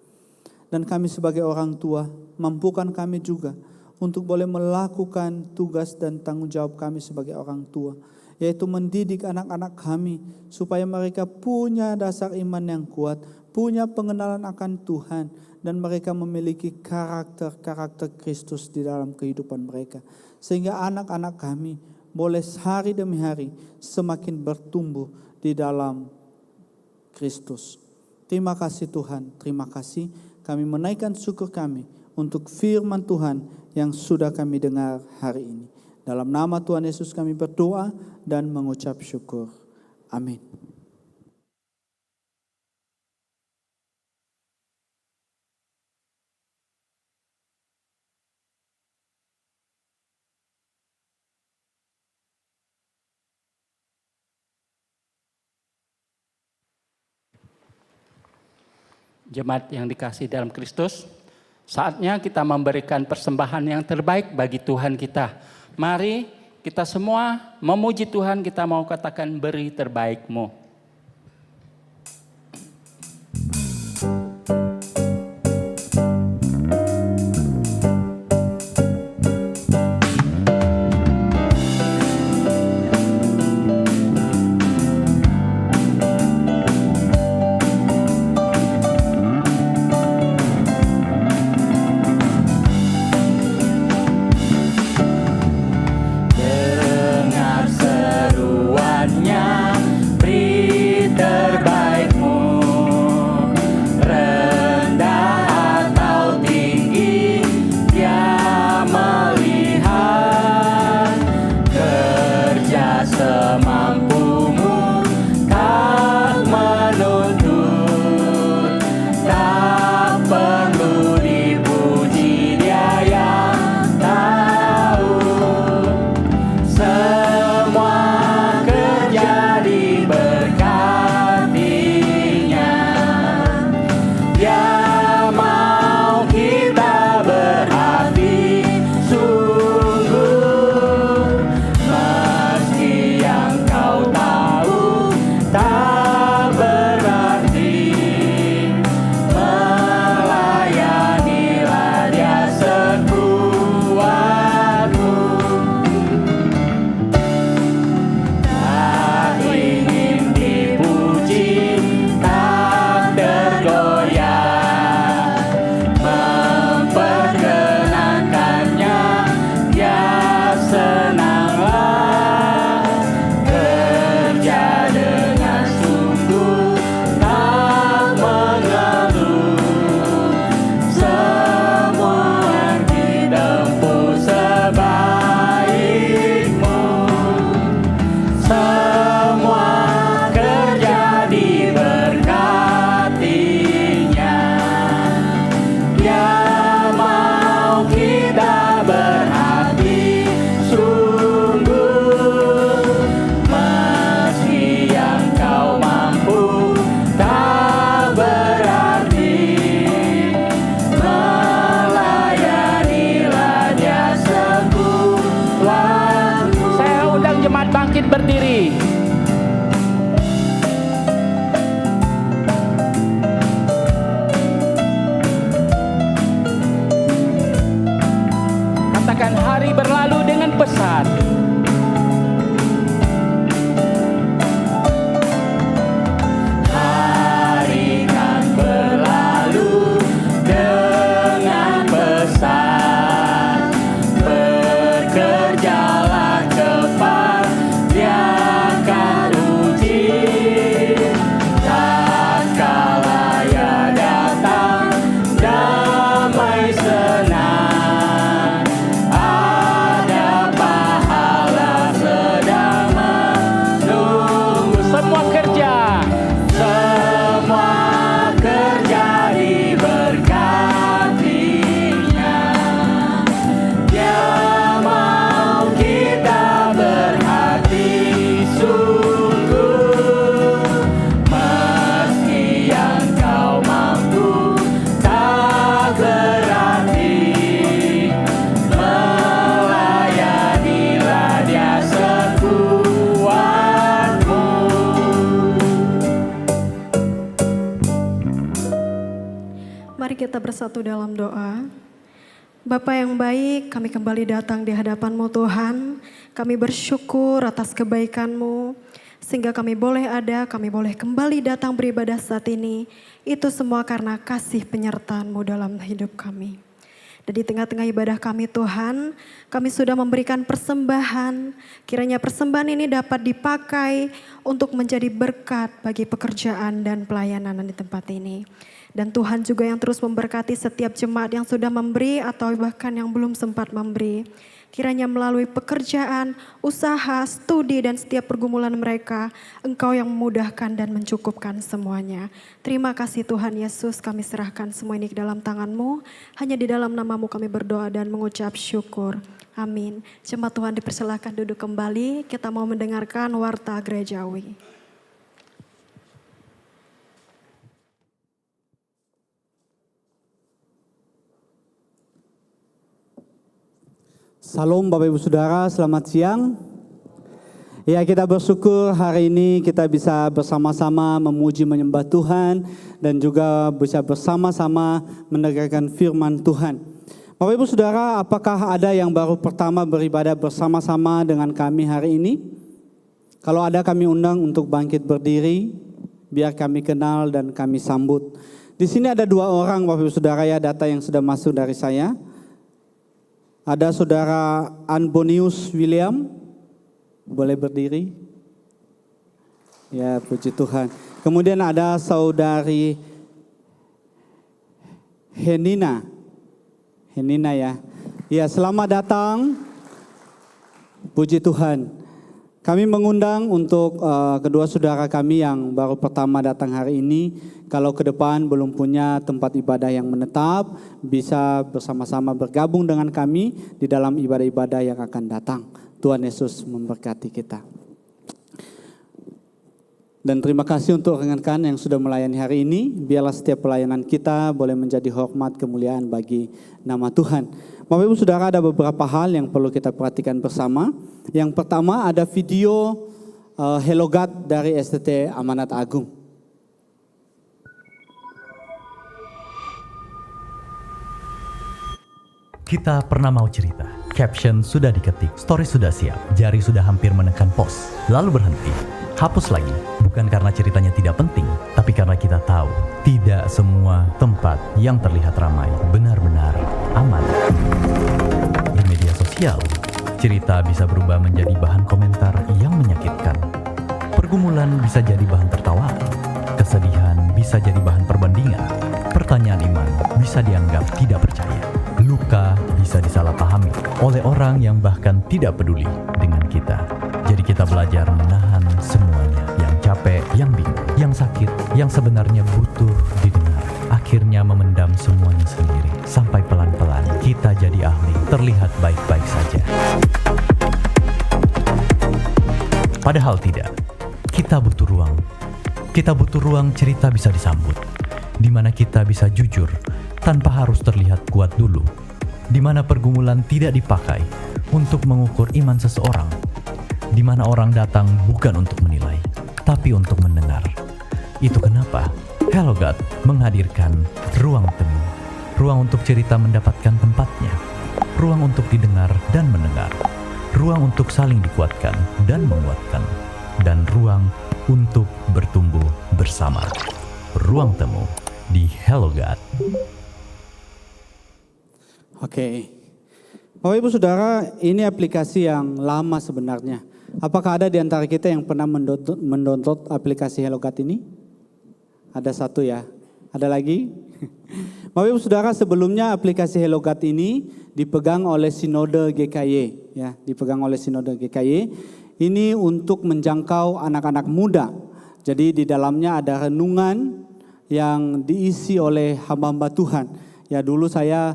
Speaker 4: Dan kami sebagai orang tua, mampukan kami juga untuk boleh melakukan tugas dan tanggung jawab kami sebagai orang tua, yaitu mendidik anak-anak kami supaya mereka punya dasar iman yang kuat, punya pengenalan akan Tuhan, dan mereka memiliki karakter-karakter Kristus di dalam kehidupan mereka. Sehingga anak-anak kami boleh hari demi hari semakin bertumbuh di dalam Kristus. Terima kasih Tuhan, terima kasih. Kami menaikkan syukur kami untuk firman Tuhan yang sudah kami dengar hari ini. Dalam nama Tuhan Yesus kami berdoa dan mengucap syukur. Amin.
Speaker 1: Jemaat yang dikasihi dalam Kristus, saatnya kita memberikan persembahan yang terbaik bagi Tuhan kita. Mari kita semua memuji Tuhan, kita mau katakan beri terbaikmu.
Speaker 3: Dengar seruannya, beri terbaikmu. Rendah atau tinggi, Dia melihat. Kerja semampumu, tak menuntut. Tak perlu dipuji, Dia yang tahu. Semua kerja diberkatinya. Dia mau kita berhati sungguh. Meski yang kau tahu tak berarti, melayanilah Dia sekuatmu. Tak ingin dipuji, tak tergoyah. Memperkenankannya, Dia senanglah. Kerja dengan sungguh, tak mengeluh. Semua ditempuh sebaikmu. Semua kerja diberkatinya. Dia mau kita berhati sungguh. Meski yang kau mampu tak berarti, melayanilah Dia sekuatmu.
Speaker 1: Saya undang jemaat bangkit berdiri. Katakan hari berlalu dengan pesat.
Speaker 3: Hari kan berlalu dengan pesat. Bekerjalah cepat, Dia akan uji. Tatkala Ia datang, damai senang. Ada pahala sedang menunggu.
Speaker 1: Semua kerja
Speaker 3: Semua kerja diberkatinya. Dia mau kita berhati sungguh. Meski yang kau mampu tak berarti, melayanilah Dia sekuatmu.
Speaker 2: Mari kita bersatu dalam doa. Bapa yang baik, kami kembali datang di hadapan-Mu Tuhan. Kami bersyukur atas kebaikan-Mu, sehingga kami boleh ada, kami boleh kembali datang beribadah saat ini. Itu semua karena kasih penyertaan-Mu dalam hidup kami. Dan di tengah-tengah ibadah kami Tuhan, kami sudah memberikan persembahan. Kiranya persembahan ini dapat dipakai untuk menjadi berkat bagi pekerjaan dan pelayanan di tempat ini. Dan Tuhan juga yang terus memberkati setiap jemaat yang sudah memberi atau bahkan yang belum sempat memberi. Kiranya melalui pekerjaan, usaha, studi dan setiap pergumulan mereka, Engkau yang memudahkan dan mencukupkan semuanya. Terima kasih Tuhan Yesus, kami serahkan semua ini ke dalam tangan-Mu. Hanya di dalam nama-Mu kami berdoa dan mengucap syukur. Amin. Jemaat Tuhan dipersilakan duduk kembali, kita mau mendengarkan warta gerejawi.
Speaker 4: Salam Bapak Ibu Saudara, selamat siang. Ya, kita bersyukur hari ini kita bisa bersama-sama memuji menyembah Tuhan dan juga bisa bersama-sama mendengarkan firman Tuhan. Bapak Ibu Saudara, apakah ada yang baru pertama beribadah bersama-sama dengan kami hari ini? Kalau ada, kami undang untuk bangkit berdiri, biar kami kenal dan kami sambut. Di sini ada 2 orang Bapak Ibu Saudara ya, data yang sudah masuk dari saya. Ada Saudara Anbonius William, boleh berdiri? Ya, puji Tuhan. Kemudian ada Saudari Henina ya. Ya, selamat datang. Puji Tuhan. Kami mengundang untuk kedua saudara kami yang baru pertama datang hari ini, kalau ke depan belum punya tempat ibadah yang menetap, bisa bersama-sama bergabung dengan kami di dalam ibadah-ibadah yang akan datang. Tuhan Yesus memberkati kita. Dan terima kasih untuk rekan-rekan yang sudah melayani hari ini. Biarlah setiap pelayanan kita boleh menjadi hormat kemuliaan bagi nama Tuhan. Bapak Ibu Saudara, ada beberapa hal yang perlu kita perhatikan bersama. Yang pertama ada video Hello God dari STT Amanat Agung.
Speaker 6: Kita pernah mau cerita, caption sudah diketik, story sudah siap, jari sudah hampir menekan post, lalu berhenti, hapus lagi. Bukan karena ceritanya tidak penting, tapi karena kita tahu tidak semua tempat yang terlihat ramai benar-benar aman. Di media sosial, cerita bisa berubah menjadi bahan komentar yang menyakitkan. Pergumulan bisa jadi bahan tertawaan, kesedihan bisa jadi bahan perbandingan, pertanyaan iman bisa dianggap tidak percaya. Luka bisa disalahpahami oleh orang yang bahkan tidak peduli dengan kita. Jadi kita belajar menahan semuanya, yang capek, yang bingung, yang sakit, yang sebenarnya butuh didengar. Akhirnya memendam semuanya sendiri, sampai pelan-pelan kita jadi ahli, terlihat baik-baik saja. Padahal tidak, kita butuh ruang. Kita butuh ruang cerita bisa disambut, di mana kita bisa jujur, tanpa harus terlihat kuat dulu, di mana pergumulan tidak dipakai untuk mengukur iman seseorang, di mana orang datang bukan untuk menilai, tapi untuk mendengar. Itu kenapa Hello God menghadirkan ruang temu, ruang untuk cerita mendapatkan tempatnya, ruang untuk didengar dan mendengar, ruang untuk saling dikuatkan dan menguatkan, dan ruang untuk bertumbuh bersama. Ruang temu di Hello God.
Speaker 4: Oke. Bapak Ibu Saudara, ini aplikasi yang lama sebenarnya. Apakah ada di antara kita yang pernah mendownload aplikasi Hello God ini? Ada satu ya. Ada lagi? Bapak Ibu Saudara, sebelumnya aplikasi Hello God ini dipegang oleh Sinode GKY, ya, dipegang oleh Sinode GKY. Ini untuk menjangkau anak-anak muda. Jadi di dalamnya ada renungan yang diisi oleh hamba-hamba Tuhan. Ya, dulu saya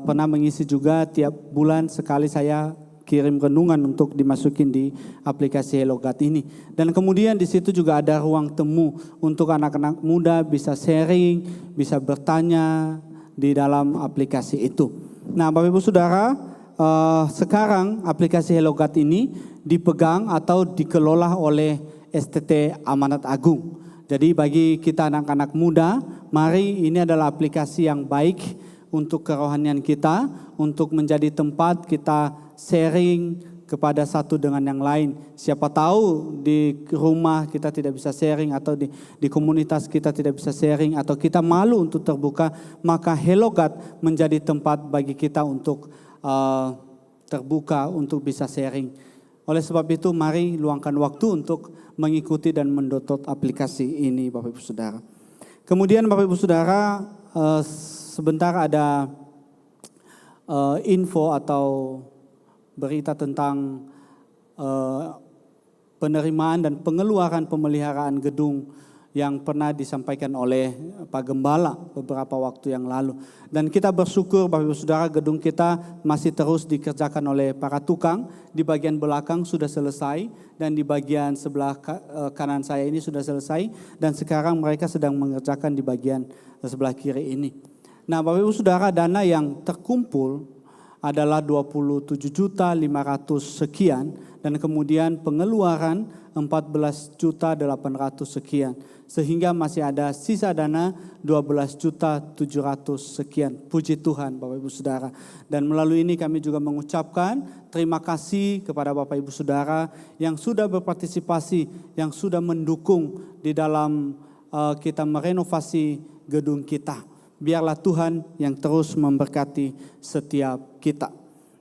Speaker 4: pernah mengisi juga, tiap bulan sekali saya kirim renungan untuk dimasukin di aplikasi Hello God ini. Dan kemudian di situ juga ada ruang temu untuk anak-anak muda bisa sharing, bisa bertanya di dalam aplikasi itu. Nah, Bapak Ibu Saudara, sekarang aplikasi Hello God ini dipegang atau dikelola oleh STT Amanat Agung. Jadi bagi kita anak-anak muda, mari, ini adalah aplikasi yang baik untuk kerohanian kita, untuk menjadi tempat kita sharing kepada satu dengan yang lain. Siapa tahu di rumah kita tidak bisa sharing, atau di komunitas kita tidak bisa sharing, atau kita malu untuk terbuka, maka Hello God menjadi tempat bagi kita untuk terbuka, untuk bisa sharing. Oleh sebab itu, mari luangkan waktu untuk mengikuti dan mendownload aplikasi ini, Bapak Ibu Saudara. Kemudian Bapak Ibu Saudara, sebentar ada info atau berita tentang penerimaan dan pengeluaran pemeliharaan gedung yang pernah disampaikan oleh Pak Gembala beberapa waktu yang lalu. Dan kita bersyukur Bapak Ibu Saudara, gedung kita masih terus dikerjakan oleh para tukang. Di bagian belakang sudah selesai dan di bagian sebelah kanan saya ini sudah selesai. Dan sekarang mereka sedang mengerjakan di bagian sebelah kiri ini. Nah, Bapak Ibu Saudara, dana yang terkumpul adalah 27.500 sekian dan kemudian pengeluaran 14.800 sekian. Sehingga masih ada sisa dana 12.700 sekian. Puji Tuhan Bapak Ibu Saudara. Dan melalui ini kami juga mengucapkan terima kasih kepada Bapak Ibu Saudara yang sudah berpartisipasi, yang sudah mendukung di dalam kita merenovasi gedung kita. Biarlah Tuhan yang terus memberkati setiap kita.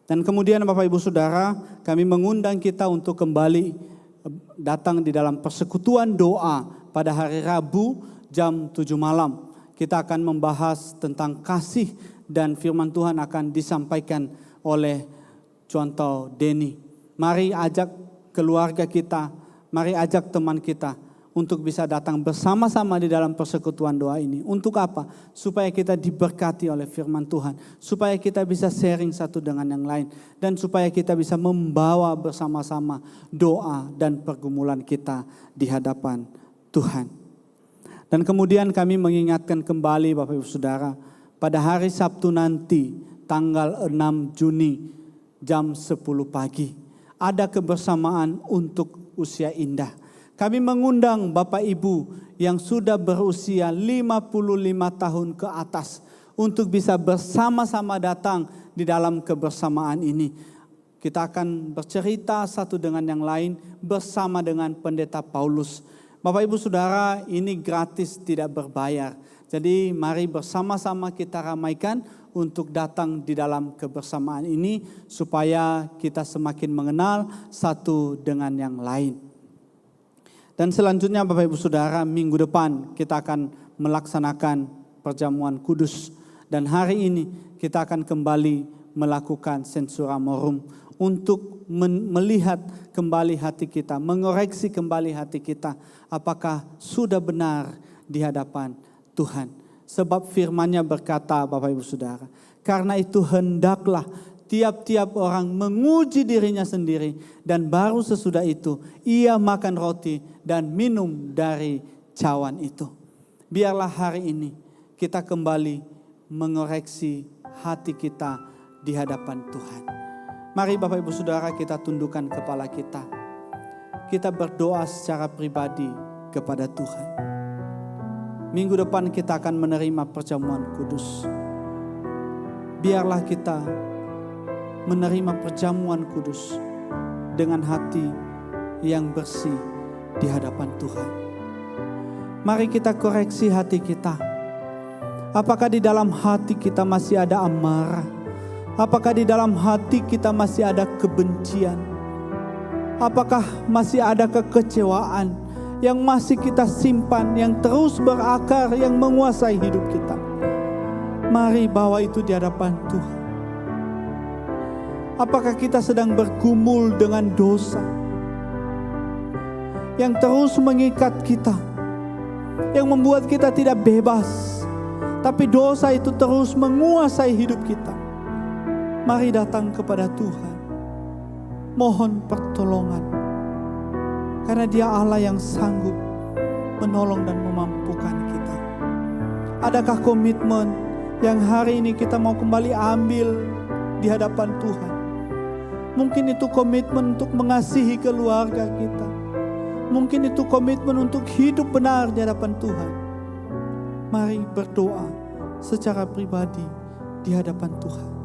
Speaker 4: Dan kemudian Bapak Ibu Saudara, kami mengundang kita untuk kembali datang di dalam persekutuan doa pada hari Rabu jam 7 malam. Kita akan membahas tentang kasih dan firman Tuhan akan disampaikan oleh Contoh Denny. Mari ajak keluarga kita, mari ajak teman kita untuk bisa datang bersama-sama di dalam persekutuan doa ini. Untuk apa? Supaya kita diberkati oleh firman Tuhan. Supaya kita bisa sharing satu dengan yang lain. Dan supaya kita bisa membawa bersama-sama doa dan pergumulan kita di hadapan Tuhan. Dan kemudian kami mengingatkan kembali Bapak Ibu Saudara, pada hari Sabtu nanti tanggal 6 Juni jam 10 pagi ada kebersamaan untuk usia indah. Kami mengundang Bapak Ibu yang sudah berusia 55 tahun ke atas untuk bisa bersama-sama datang di dalam kebersamaan ini. Kita akan bercerita satu dengan yang lain bersama dengan Pendeta Paulus. Bapak Ibu Saudara, ini gratis, tidak berbayar. Jadi mari bersama-sama kita ramaikan untuk datang di dalam kebersamaan ini supaya kita semakin mengenal satu dengan yang lain. Dan selanjutnya Bapak Ibu Saudara, minggu depan kita akan melaksanakan perjamuan kudus. Dan hari ini kita akan kembali melakukan sensura morum untuk melihat kembali hati kita, mengoreksi kembali hati kita. Apakah sudah benar di hadapan Tuhan. Sebab firman-Nya berkata Bapak Ibu Saudara, karena itu hendaklah tiap-tiap orang menguji dirinya sendiri dan baru sesudah itu ia makan roti dan minum dari cawan itu. Biarlah hari ini kita kembali mengoreksi hati kita di hadapan Tuhan. Mari Bapak Ibu Saudara kita tundukkan kepala kita. Kita berdoa secara pribadi kepada Tuhan. Minggu depan kita akan menerima perjamuan kudus. Biarlah kita menerima perjamuan kudus dengan hati yang bersih di hadapan Tuhan. Mari kita koreksi hati kita. Apakah di dalam hati kita masih ada amarah? Apakah di dalam hati kita masih ada kebencian? Apakah masih ada kekecewaan yang masih kita simpan, yang terus berakar, yang menguasai hidup kita? Mari bawa itu di hadapan Tuhan. Apakah kita sedang bergumul dengan dosa yang terus mengikat kita, yang membuat kita tidak bebas, tapi dosa itu terus menguasai hidup kita? Mari datang kepada Tuhan, mohon pertolongan, karena Dia Allah yang sanggup menolong dan memampukan kita. Adakah komitmen yang hari ini kita mau kembali ambil di hadapan Tuhan? Mungkin itu komitmen untuk mengasihi keluarga kita. Mungkin itu komitmen untuk hidup benar di hadapan Tuhan. Mari berdoa secara pribadi di hadapan Tuhan.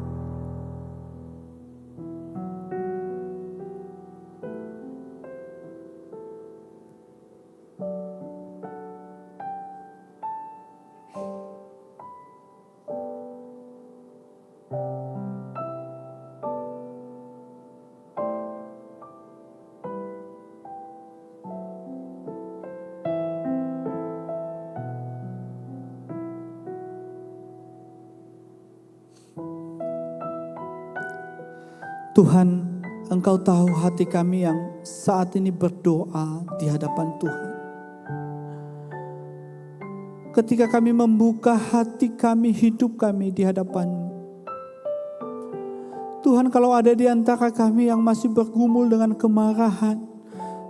Speaker 4: Tuhan, Engkau tahu hati kami yang saat ini berdoa di hadapan Tuhan. Ketika kami membuka hati kami, hidup kami di hadapan-Mu. Tuhan, kalau ada di antara kami yang masih bergumul dengan kemarahan,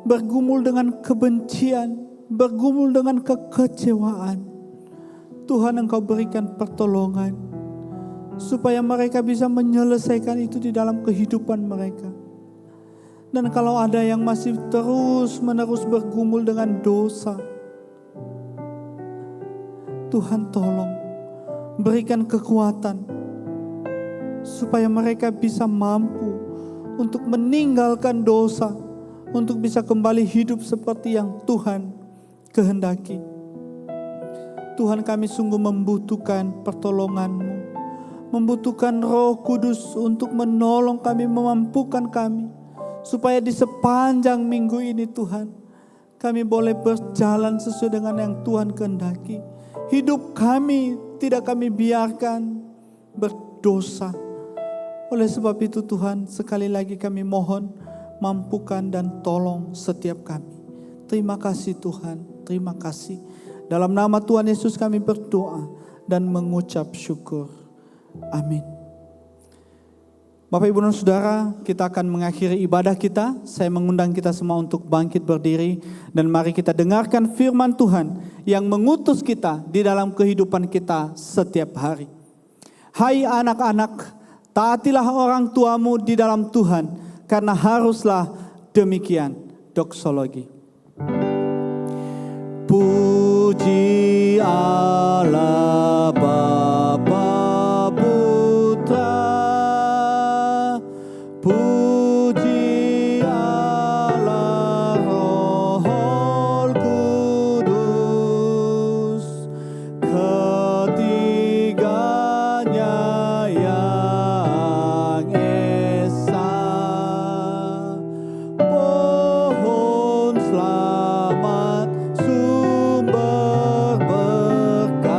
Speaker 4: bergumul dengan kebencian, bergumul dengan kekecewaan, Tuhan, Engkau berikan pertolongan supaya mereka bisa menyelesaikan itu di dalam kehidupan mereka. Dan kalau ada yang masih terus-menerus bergumul dengan dosa, Tuhan tolong berikan kekuatan supaya mereka bisa mampu untuk meninggalkan dosa, untuk bisa kembali hidup seperti yang Tuhan kehendaki. Tuhan, kami sungguh membutuhkan pertolongan-Mu, membutuhkan Roh Kudus untuk menolong kami, memampukan kami, supaya di sepanjang minggu ini Tuhan, kami boleh berjalan sesuai dengan yang Tuhan kehendaki. Hidup kami tidak kami biarkan berdosa. Oleh sebab itu Tuhan, sekali lagi kami mohon, mampukan dan tolong setiap kami. Terima kasih Tuhan, terima kasih. Dalam nama Tuhan Yesus kami berdoa dan mengucap syukur. Amin. Bapak Ibu dan Saudara, kita akan mengakhiri ibadah kita. Saya mengundang kita semua untuk bangkit berdiri dan mari kita dengarkan firman Tuhan yang mengutus kita di dalam kehidupan kita setiap hari. Hai anak-anak, taatilah orang tuamu di dalam Tuhan, karena haruslah demikian. Doksologi. Puji Allah Bapa Putra, puji Allah Roh Kudus, ketiganya yang esa. Pohon selamat, sumber berkat.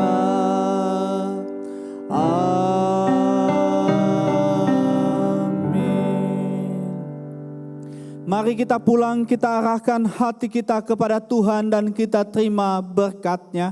Speaker 4: Mari kita pulang, kita arahkan hati kita kepada Tuhan dan kita terima berkat-Nya.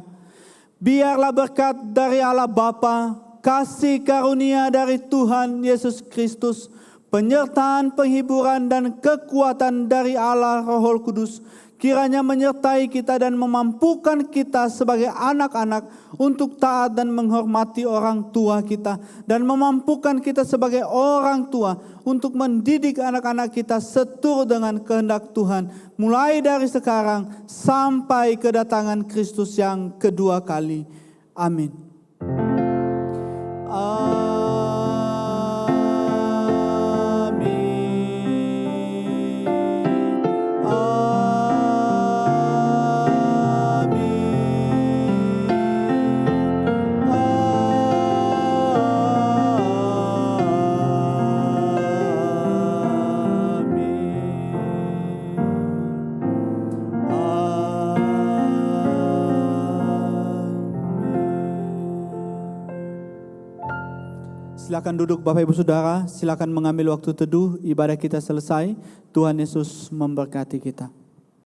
Speaker 4: Biarlah berkat dari Allah Bapa, kasih karunia dari Tuhan Yesus Kristus, penyertaan, penghiburan dan kekuatan dari Allah Roh Kudus, kiranya menyertai kita dan memampukan kita sebagai anak-anak untuk taat dan menghormati orang tua kita, dan memampukan kita sebagai orang tua untuk mendidik anak-anak kita seturut dengan kehendak Tuhan, mulai dari sekarang sampai kedatangan Kristus yang kedua kali. Amin. Silakan duduk Bapak Ibu Saudara, silakan mengambil waktu teduh, ibadah kita selesai. Tuhan Yesus memberkati kita.